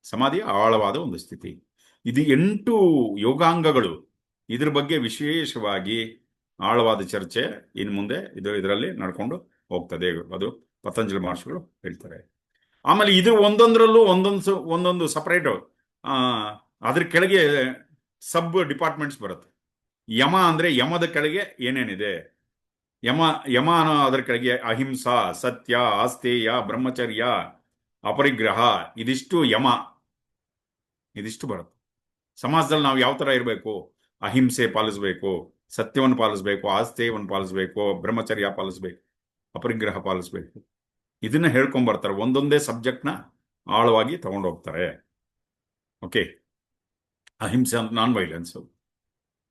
ಸಮಾಧಿ ಆಳವಾದ ಒಂದು ಸ್ಥಿತಿ. ಇದು 8 ಯೋಗಾಂಗಗಳು. ಇದ್ರ ಬಗ್ಗೆ ವಿಶೇಷವಾಗಿ ಆಳವಾದ ಚರ್ಚೆ ಇನ್ನು ಮುಂದೆ ಇದರಲ್ಲಿ ನಡ್ಕೊಂಡು ಹೋಗ್ತದೆ, ಅದು ಪತಂಜಲಿ ಮಹರ್ಷಿಗಳು ಹೇಳ್ತಾರೆ. ಆಮೇಲೆ ಇದು ಒಂದೊಂದರಲ್ಲೂ ಒಂದೊಂದು ಸಪರೇಟ್, ಅದ್ರ ಕೆಳಗೆ ಸಬ್ ಡಿಪಾರ್ಟ್ಮೆಂಟ್ಸ್ ಬರುತ್ತೆ. ಯಮ ಅಂದ್ರೆ ಯಮದ ಕೆಳಗೆ ಏನೇನಿದೆ, ಯಮ ಅನ್ನೋ ಅದರ ಕೆಳಗೆ ಅಹಿಂಸಾ, ಸತ್ಯ, ಆಸ್ತೇಯ, ಬ್ರಹ್ಮಚರ್ಯ, ಅಪರಿಗ್ರಹ, ಇದಿಷ್ಟು ಯಮ, ಇದಿಷ್ಟು ಬರುತ್ತೆ. ಸಮಾಜದಲ್ಲಿ ನಾವು ಯಾವ ತರ ಇರಬೇಕು? ಅಹಿಂಸೆ ಪಾಲಿಸ್ಬೇಕು, ಸತ್ಯವನ್ನು ಪಾಲಿಸ್ಬೇಕು, ಆಸ್ತೇಯವನ್ನು ಪಾಲಿಸ್ಬೇಕು, ಬ್ರಹ್ಮಚರ್ಯ ಪಾಲಿಸ್ಬೇಕು, ಅಪರಿಗ್ರಹ ಪಾಲಿಸ್ಬೇಕು. ಇದನ್ನ ಹೇಳ್ಕೊಂಡ್ ಬರ್ತಾರೆ. ಒಂದೊಂದೇ ಸಬ್ಜೆಕ್ಟ್ನ ಆಳವಾಗಿ ತಗೊಂಡು ಹೋಗ್ತಾರೆ. ಓಕೆ. ಅಹಿಂಸೆ ಅಂತ ನಾನ್ ವೈಲೆನ್ಸ್,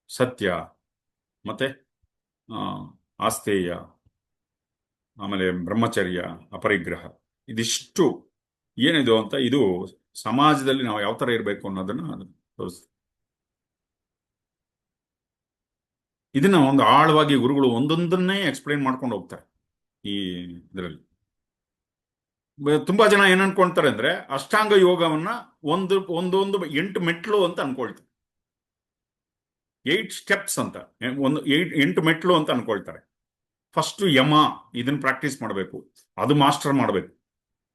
ಸತ್ಯ, ಮತ್ತೆ ಆಸ್ತೇಯ, ಆಮೇಲೆ ಬ್ರಹ್ಮಚರ್ಯ, ಅಪರಿಗ್ರಹ, ಇದಿಷ್ಟು ಏನಿದು ಅಂತ ಇದು ಸಮಾಜದಲ್ಲಿ ನಾವು ಯಾವ ತರ ಇರಬೇಕು ಅನ್ನೋದನ್ನ ತೋರಿಸ್ತೀವಿ. ಇದನ್ನ ಒಂದು ಆಳವಾಗಿ ಗುರುಗಳು ಒಂದೊಂದನ್ನೇ ಎಕ್ಸ್ಪ್ಲೈನ್ ಮಾಡ್ಕೊಂಡು ಹೋಗ್ತಾರೆ ಈ ಇದರಲ್ಲಿ. ತುಂಬಾ ಜನ ಏನ್ ಅನ್ಕೊಳ್ತಾರೆ ಅಂದ್ರೆ ಅಷ್ಟಾಂಗ ಯೋಗವನ್ನ ಒಂದೊಂದು 8 ಮೆಟ್ಲು ಅಂತ ಅನ್ಕೊಳ್ತಾರೆ. 8 ಸ್ಟೆಪ್ಸ್ ಅಂತ, ಒಂದು 8 ಮೆಟ್ಲು ಅಂತ ಅನ್ಕೊಳ್ತಾರೆ. ಫಸ್ಟ್ ಯಮ, ಇದನ್ನ ಪ್ರಾಕ್ಟೀಸ್ ಮಾಡಬೇಕು, ಅದು ಮಾಸ್ಟರ್ ಮಾಡಬೇಕು.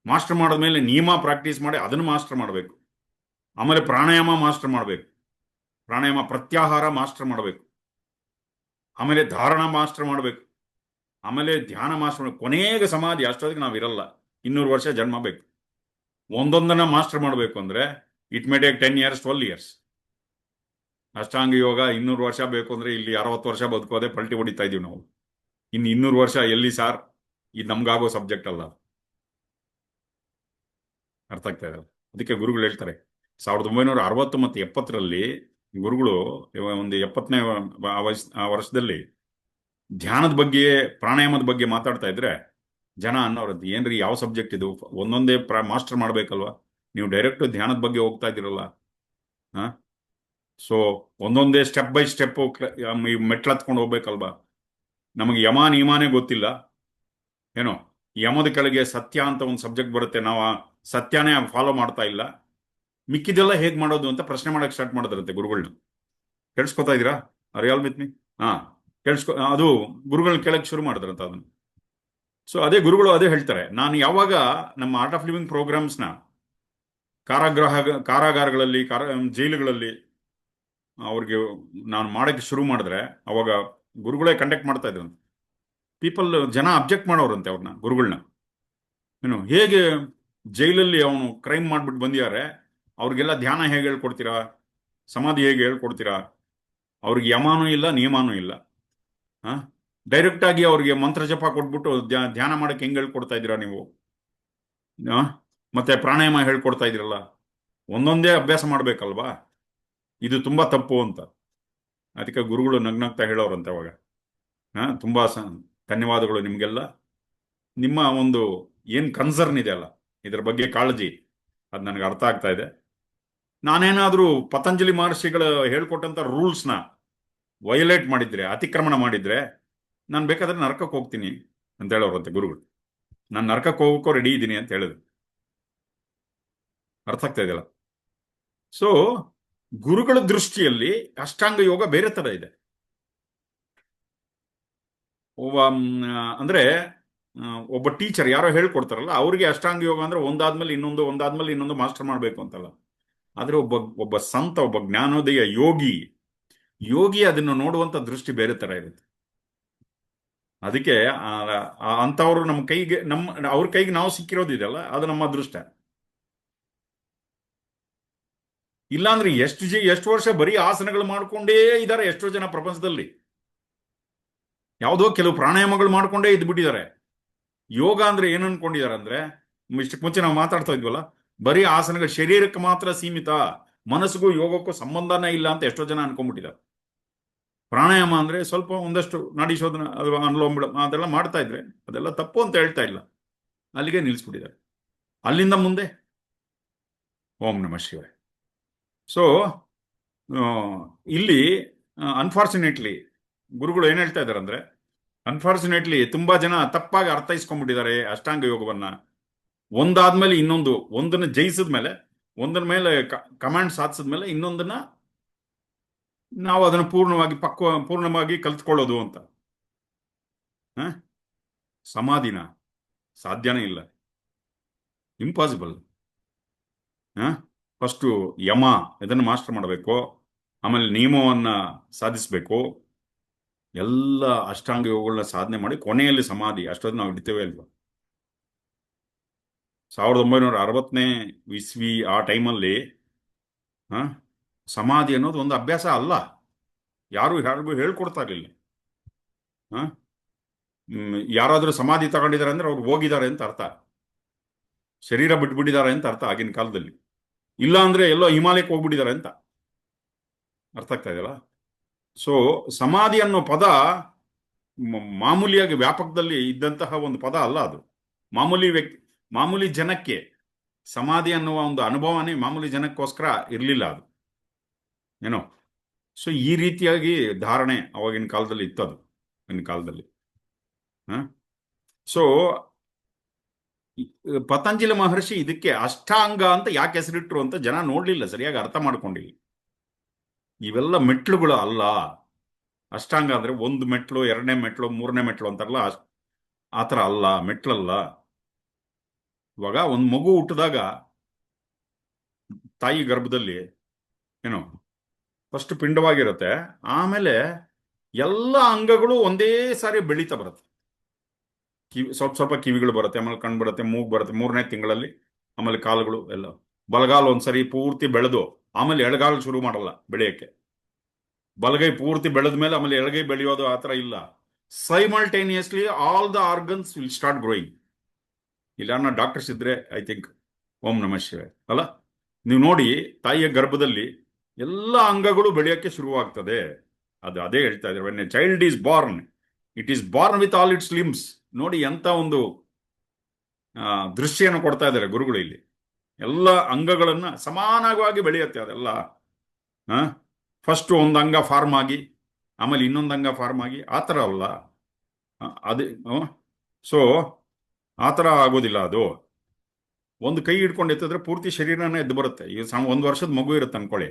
ಮಾಸ್ಟರ್ ಮಾಡಿದ್ಮೇಲೆ ನಿಯಮ ಪ್ರಾಕ್ಟೀಸ್ ಮಾಡಿ ಅದನ್ನು ಮಾಸ್ಟರ್ ಮಾಡಬೇಕು. ಆಮೇಲೆ ಪ್ರಾಣಾಯಾಮ ಮಾಸ್ಟರ್ ಮಾಡಬೇಕು, ಪ್ರಾಣಾಯಾಮ ಪ್ರತ್ಯಾಹಾರ ಮಾಸ್ಟರ್ ಮಾಡಬೇಕು. ಆಮೇಲೆ ಧಾರಣ ಮಾಸ್ಟರ್ ಮಾಡಬೇಕು. ಆಮೇಲೆ ಧ್ಯಾನ ಮಾಸ್ಟರ್ ಮಾಡಬೇಕು. ಕೊನೆಗೆ ಸಮಾಧಿ. ಅಷ್ಟೊತ್ತಿಗೆ ನಾವಿರಲ್ಲ, 200 ವರ್ಷ ಜನ್ಮ ಬೇಕು. ಒಂದೊಂದನ್ನ ಮಾಸ್ಟರ್ ಮಾಡಬೇಕು ಅಂದ್ರೆ it may take 10 years 12 years. ಅಷ್ಟಾಂಗ ಯೋಗ 200 ವರ್ಷ ಬೇಕು ಅಂದ್ರೆ ಇಲ್ಲಿ 60 ವರ್ಷ ಬದುಕೋದೆ ಪಲ್ಟಿ ಹೊಡಿತಾ ಇದೀವಿ ನಾವು. ಇನ್ನು 200 ವರ್ಷ ಎಲ್ಲಿ ಸಾರ್? ಇದು ನಮ್ಗಾಗೋ ಸಬ್ಜೆಕ್ಟ್ ಅಲ್ಲ. ಅರ್ಥ ಆಗ್ತಾ ಇದೆ. ಅದಕ್ಕೆ ಗುರುಗಳು ಹೇಳ್ತಾರೆ 1960 ಮತ್ತು 70ರಲ್ಲಿ ಗುರುಗಳು ಒಂದು 70ನೇ ವರ್ಷದಲ್ಲಿ ಧ್ಯಾನದ ಬಗ್ಗೆ, ಪ್ರಾಣಾಯಾಮದ ಬಗ್ಗೆ ಮಾತಾಡ್ತಾ ಇದ್ರೆ ಜನ ಅನ್ನೋರದ್ದು, ಏನ್ರಿ ಯಾವ ಸಬ್ಜೆಕ್ಟ್ ಇದು? ಒಂದೊಂದೇ ಮಾಸ್ಟರ್ ಮಾಡ್ಬೇಕಲ್ವಾ? ನೀವು ಡೈರೆಕ್ಟ್ ಧ್ಯಾನದ ಬಗ್ಗೆ ಹೋಗ್ತಾ ಇದ್ದೀರಲ್ಲ. ಸೊ ಒಂದೊಂದೇ ಸ್ಟೆಪ್ ಬೈ ಸ್ಟೆಪ್ ಮೆಟ್ಲತ್ಕೊಂಡು ಹೋಗ್ಬೇಕಲ್ವಾ? ನಮಗೆ ಯಮ ನಿಯಮಾನೇ ಗೊತ್ತಿಲ್ಲ ಏನೋ. ಯಮದ ಕೆಳಗೆ ಸತ್ಯ ಅಂತ ಒಂದು ಸಬ್ಜೆಕ್ಟ್ ಬರುತ್ತೆ, ನಾವು ಆ ಸತ್ಯನೇ ಫಾಲೋ ಮಾಡ್ತಾ ಇಲ್ಲ. ಮಿಕ್ಕಿದೆಲ್ಲ ಹೇಗ್ ಮಾಡೋದು ಅಂತ ಪ್ರಶ್ನೆ ಮಾಡಕ್ ಸ್ಟಾರ್ಟ್ ಮಾಡಿದ್ರಂತೆ ಗುರುಗಳನ್ನ. ಕೇಳಿಸ್ಕೊತಾ ಇದೀರಾ? ಅರಿಯಾಲ್ ವಿತ್ ಮೀ? ಅದು ಗುರುಗಳನ್ನ ಕೇಳಕ್ ಶುರು ಮಾಡಿದ್ರಂತ ಅದನ್ನ. ಸೊ ಅದೇ ಗುರುಗಳು ಅದೇ ಹೇಳ್ತಾರೆ. ನಾನು ಯಾವಾಗ ನಮ್ಮ ಆರ್ಟ್ ಆಫ್ ಲಿವಿಂಗ್ ಪ್ರೋಗ್ರಾಮ್ಸ್ನ ಕಾರಾಗಾರಗಳಲ್ಲಿ, ಜೈಲುಗಳಲ್ಲಿ ಅವ್ರಿಗೆ ನಾನು ಮಾಡಕ್ಕೆ ಶುರು ಮಾಡಿದ್ರೆ ಅವಾಗ ಗುರುಗಳೇ ಕಂಡಕ್ಟ್ ಮಾಡ್ತಾ ಇದ್ರಂತೆ. ಜನ ಅಬ್ಜೆಕ್ಟ್ ಮಾಡೋರಂತೆ ಅವ್ರನ್ನ, ಗುರುಗಳನ್ನ. ಹೇಗೆ ಜೈಲಲ್ಲಿ ಅವನು ಕ್ರೈಮ್ ಮಾಡ್ಬಿಟ್ಟು ಬಂದಿದ್ದಾರೆ, ಅವ್ರಿಗೆಲ್ಲ ಧ್ಯಾನ ಹೇಗೆ ಹೇಳ್ಕೊಡ್ತೀರಾ? ಸಮಾಧಿ ಹೇಗೆ ಹೇಳ್ಕೊಡ್ತೀರಾ? ಅವ್ರಿಗೆ ಯಮಾನೂ ಇಲ್ಲ, ನಿಯಮಾನೂ ಇಲ್ಲ. ಡೈರೆಕ್ಟ್ ಆಗಿ ಅವ್ರಿಗೆ ಮಂತ್ರ ಜಪ ಕೊಟ್ಬಿಟ್ಟು ಧ್ಯಾನ ಮಾಡಕ್ಕೆ ಹೆಂಗೆ ಹೇಳ್ಕೊಡ್ತಾ ಇದ್ದೀರಾ ನೀವು? ಮತ್ತೆ ಪ್ರಾಣಾಯಾಮ ಹೇಳ್ಕೊಡ್ತಾ ಇದ್ದೀರಲ್ಲ, ಒಂದೊಂದೇ ಅಭ್ಯಾಸ ಮಾಡ್ಬೇಕಲ್ವಾ? ಇದು ತುಂಬಾ ತಪ್ಪು ಅಂತ. ಅದಕ್ಕೆ ಗುರುಗಳು ನಗ್ನಗ್ತಾ ಹೇಳೋರಂತೆ ಅವಾಗ. ತುಂಬಾ ಧನ್ಯವಾದಗಳು ನಿಮ್ಗೆಲ್ಲ. ನಿಮ್ಮ ಒಂದು ಏನ್ ಕನ್ಸರ್ನ್ ಇದೆ ಅಲ್ಲ, ಇದ್ರ ಬಗ್ಗೆ ಕಾಳಜಿ, ಅದು ನನಗೆ ಅರ್ಥ ಆಗ್ತಾ ಇದೆ. ನಾನೇನಾದ್ರೂ ಪತಂಜಲಿ ಮಹರ್ಷಿಗಳ ಹೇಳ್ಕೊಟ್ಟಂತ ರೂಲ್ಸ್ನ ವಯೋಲೇಟ್ ಮಾಡಿದ್ರೆ, ಅತಿಕ್ರಮಣ ಮಾಡಿದ್ರೆ, ನಾನು ಬೇಕಾದ್ರೆ ನರಕಕ್ಕೆ ಹೋಗ್ತೀನಿ ಅಂತ ಹೇಳೋರಂತೆ ಗುರುಗಳು. ನಾನು ನರಕಕ್ಕೆ ಹೋಗೋಕ್ಕೂ ರೆಡಿ ಇದ್ದೀನಿ ಅಂತ ಹೇಳಿದ್ರು. ಅರ್ಥ ಆಗ್ತಾ ಇದೆಯಲ್ಲ? ಸೊ ಗುರುಗಳ ದೃಷ್ಟಿಯಲ್ಲಿ ಅಷ್ಟಾಂಗ ಯೋಗ ಬೇರೆ ತರ ಇದೆ. ಅಂದ್ರೆ ಒಬ್ಬ ಟೀಚರ್ ಯಾರೋ ಹೇಳ್ಕೊಡ್ತಾರಲ್ಲ, ಅವ್ರಿಗೆ ಅಷ್ಟಾಂಗ ಯೋಗ ಅಂದ್ರೆ ಒಂದಾದ್ಮೇಲೆ ಇನ್ನೊಂದು ಮಾಸ್ಟರ್ ಮಾಡ್ಬೇಕು ಅಂತಲ್ಲ. ಆದ್ರೆ ಒಬ್ಬ ಸಂತ, ಒಬ್ಬ ಜ್ಞಾನೋದಯ ಯೋಗಿ ಅದನ್ನು ನೋಡುವಂತ ದೃಷ್ಟಿ ಬೇರೆ ತರ ಇರುತ್ತೆ. ಅದಕ್ಕೆ ಅಂತವ್ರು ಅವ್ರ ಕೈಗೆ ನಾವು ಸಿಕ್ಕಿರೋದಿದೆಯಲ್ಲ, ಅದು ನಮ್ಮ ಅದೃಷ್ಟ. ಇಲ್ಲಾಂದ್ರೆ ಎಷ್ಟು ವರ್ಷ ಬರೀ ಆಸನಗಳು ಮಾಡ್ಕೊಂಡೇ ಇದ್ದಾರೆ ಎಷ್ಟೋ ಜನ ಪ್ರಪಂಚದಲ್ಲಿ. ಯಾವುದೋ ಕೆಲವು ಪ್ರಾಣಾಯಾಮಗಳು ಮಾಡ್ಕೊಂಡೇ ಇದ್ಬಿಟ್ಟಿದ್ದಾರೆ. ಯೋಗ ಅಂದ್ರೆ ಏನು ಅನ್ಕೊಂಡಿದ್ದಾರೆ ಅಂದ್ರೆ, ಇಷ್ಟಕ್ಕೆ ಮುಂಚೆ ನಾವು ಮಾತಾಡ್ತಾ ಇದ್ವಲ್ಲ, ಬರೀ ಆಸನಗಳು ಶರೀರಕ್ಕೆ ಮಾತ್ರ ಸೀಮಿತ, ಮನಸ್ಸಿಗೂ ಯೋಗಕ್ಕೂ ಸಂಬಂಧನೇ ಇಲ್ಲ ಅಂತ ಎಷ್ಟೋ ಜನ ಅನ್ಕೊಂಡ್ಬಿಟ್ಟಿದ್ದಾರೆ. ಪ್ರಾಣಾಯಾಮ ಅಂದ್ರೆ ಸ್ವಲ್ಪ ಒಂದಷ್ಟು ನಾಡಿ ಶೋಧನ, ಅದು ಅನುಲೋಮ ವಿಲೋಮ ಅದೆಲ್ಲ ಮಾಡ್ತಾ ಇದ್ರೆ ಅದೆಲ್ಲ ತಪ್ಪು ಅಂತ ಹೇಳ್ತಾ ಇಲ್ಲ, ಅಲ್ಲಿಗೆ ನಿಲ್ಲಿಸ್ಬಿಟ್ಟಿದ್ದಾರೆ. ಅಲ್ಲಿಂದ ಮುಂದೆ ಓಂ ನಮಃ ಶಿವಾಯ. ಸೊ ಇಲ್ಲಿ ಅನ್ಫಾರ್ಚುನೇಟ್ಲಿ ಗುರುಗಳು ಏನ್ ಹೇಳ್ತಾ ಇದ್ದಾರೆ ಅಂದ್ರೆ, ಅನ್ಫಾರ್ಚುನೇಟ್ಲಿ ತುಂಬಾ ಜನ ತಪ್ಪಾಗಿ ಅರ್ಥೈಸ್ಕೊಂಡ್ಬಿಟ್ಟಿದ್ದಾರೆ ಅಷ್ಟಾಂಗ ಯೋಗವನ್ನ. ಒಂದಾದ್ಮೇಲೆ ಇನ್ನೊಂದು, ಒಂದನ್ನ ಜಯಿಸಿದ್ಮೇಲೆ, ಒಂದರ ಮೇಲೆ ಕಮಾಂಡ್ ಸಾಧಿಸಿದ್ಮೇಲೆ ಇನ್ನೊಂದನ್ನ ನಾವು ಅದನ್ನು ಪೂರ್ಣವಾಗಿ ಕಲ್ತ್ಕೊಳ್ಳೋದು ಅಂತ. ಸಮಾಧಿನ ಸಾಧ್ಯನೇ ಇಲ್ಲ, ಇಂಪಾಸಿಬಲ್. ಫಸ್ಟು ಯಮ ಇದನ್ನು ಮಾಸ್ಟರ್ ಮಾಡಬೇಕು, ಆಮೇಲೆ ನಿಯಮವನ್ನ ಸಾಧಿಸಬೇಕು, ಎಲ್ಲ ಅಷ್ಟಾಂಗ ಯೋಗಗಳನ್ನ ಸಾಧನೆ ಮಾಡಿ ಕೊನೆಯಲ್ಲಿ ಸಮಾಧಿ. ಅಷ್ಟೊಂದು ನಾವು ಹಿಡಿತೇವೆ ಅಲ್ವಾ? 1960ನೇ ಇಸ್ವಿ ಆ ಟೈಮಲ್ಲಿ ಸಮಾಧಿ ಅನ್ನೋದು ಒಂದು ಅಭ್ಯಾಸ ಅಲ್ಲ, ಯಾರಿಗೂ ಹೇಳ್ಕೊಡ್ತಾ ಇರಲಿಲ್ಲ. ಯಾರಾದ್ರೂ ಸಮಾಧಿ ತಗೊಂಡಿದ್ದಾರೆ ಅಂದ್ರೆ ಅವ್ರು ಹೋಗಿದ್ದಾರೆ ಅಂತ ಅರ್ಥ, ಶರೀರ ಬಿಟ್ಬಿಟ್ಟಿದ್ದಾರೆ ಅಂತ ಅರ್ಥ ಆಗಿನ ಕಾಲದಲ್ಲಿ. ಇಲ್ಲ ಅಂದ್ರೆ ಎಲ್ಲೋ ಹಿಮಾಲಯಕ್ಕೆ ಹೋಗ್ಬಿಟ್ಟಿದ್ದಾರೆ ಅಂತ ಅರ್ಥ ಆಗ್ತಾ ಇದೆಯಲ್ಲ? ಸೊ ಸಮಾಧಿ ಅನ್ನೋ ಪದ ಮಾಮೂಲಿಯಾಗಿ ವ್ಯಾಪಕದಲ್ಲಿ ಇದ್ದಂತಹ ಒಂದು ಪದ ಅಲ್ಲ. ಅದು ಮಾಮೂಲಿ ಜನಕ್ಕೆ ಸಮಾಧಿ ಅನ್ನುವ ಒಂದು ಅನುಭವನೇ ಮಾಮೂಲಿ ಜನಕ್ಕೋಸ್ಕರ ಇರಲಿಲ್ಲ ಅದು, ಏನೋ. ಸೊ ಈ ರೀತಿಯಾಗಿ ಧಾರಣೆ ಅವಾಗಿನ ಕಾಲದಲ್ಲಿ ಇತ್ತದು, ಆಗಿನ ಕಾಲದಲ್ಲಿ. ಸೊ ಪತಂಜಲಿ ಮಹರ್ಷಿ ಇದಕ್ಕೆ ಅಷ್ಟಾಂಗ ಅಂತ ಯಾಕೆ ಹೆಸರಿಟ್ರು ಅಂತ ಜನ ನೋಡ್ಲಿಲ್ಲ, ಸರಿಯಾಗಿ ಅರ್ಥ ಮಾಡ್ಕೊಂಡಿಲ್ಲ. ಇವೆಲ್ಲ ಮೆಟ್ಲುಗಳು ಅಲ್ಲ. ಅಷ್ಟಾಂಗ ಅಂದ್ರೆ ಒಂದು ಮೆಟ್ಲು, ಎರಡನೇ ಮೆಟ್ಲು, ಮೂರನೇ ಮೆಟ್ಲು ಅಂತಾರಲ್ಲ, ಆ ಥರ ಅಲ್ಲ, ಮೆಟ್ಲಲ್ಲ. ಇವಾಗ ಒಂದು ಮಗು ಹುಟ್ಟಿದಾಗ ತಾಯಿ ಗರ್ಭದಲ್ಲಿ ಏನು ಫಸ್ಟ್ ಪಿಂಡವಾಗಿರುತ್ತೆ. ಆಮೇಲೆ ಎಲ್ಲ ಅಂಗಗಳು ಒಂದೇ ಸಾರಿ ಬೆಳೀತಾ ಬರುತ್ತೆ. ಸ್ವಲ್ಪ ಸ್ವಲ್ಪ ಕಿವಿಗಳು ಬರುತ್ತೆ, ಆಮೇಲೆ ಕಣ್ಣು ಬರುತ್ತೆ, ಮೂಗು ಬರುತ್ತೆ ಮೂರನೇ ತಿಂಗಳಲ್ಲಿ. ಆಮೇಲೆ ಕಾಲುಗಳು ಎಲ್ಲ. ಬಲಗಾಲ ಒಂದ್ಸರಿ ಪೂರ್ತಿ ಬೆಳೆದು ಆಮೇಲೆ ಎಡಗಾಲು ಶುರು ಮಾಡಲ್ಲ ಬೆಳೆಯಕ್ಕೆ. ಬಲಗೈ ಪೂರ್ತಿ ಬೆಳೆದ ಮೇಲೆ ಆಮೇಲೆ ಎಡಗೈ ಬೆಳೆಯೋದು ಆ ಥರ ಇಲ್ಲ. Simultaneously all the organs will start growing. ಇಲ್ಲ ಡಾಕ್ಟರ್ಸ್ ಇದ್ರೆ ಐ ಥಿಂಕ್ ಓಂ ನಮಃ ಶಿವಾಯ ಅಲ್ಲ. ನೀವು ನೋಡಿ, ತಾಯಿಯ ಗರ್ಭದಲ್ಲಿ ಎಲ್ಲ ಅಂಗಗಳು ಬೆಳೆಯೋಕ್ಕೆ ಶುರುವಾಗ್ತದೆ. ಅದೇ ಹೇಳ್ತಾ ಇದ್ದಾರೆ, when A child is Born, it is Born with all it's limbs. ನೋಡಿ ಎಂತ ಒಂದು ದೃಶ್ಯನ ಕೊಡ್ತಾ ಇದ್ದಾರೆ ಗುರುಗಳು ಇಲ್ಲಿ. ಎಲ್ಲ ಅಂಗಗಳನ್ನ ಸಮಾನವಾಗಿ ಬೆಳೆಯುತ್ತೆ ಅದೆಲ್ಲ. ಫಸ್ಟ್ ಒಂದು ಅಂಗ ಫಾರ್ಮ್ ಆಗಿ ಆಮೇಲೆ ಇನ್ನೊಂದು ಅಂಗ ಫಾರ್ಮ್ ಆಗಿ ಆ ಥರ ಅಲ್ಲ. ಅದೇ ಸೊ ಆ ಥರ ಆಗೋದಿಲ್ಲ ಅದು. ಒಂದು ಕೈ ಹಿಡ್ಕೊಂಡು ಎತ್ತಿದ್ರೆ ಪೂರ್ತಿ ಶರೀರನೇ ಎದ್ದು ಬರುತ್ತೆ. ಈಗ ಒಂದು ವರ್ಷದ ಮಗು ಇರುತ್ತೆ ಅನ್ಕೊಳ್ಳಿ,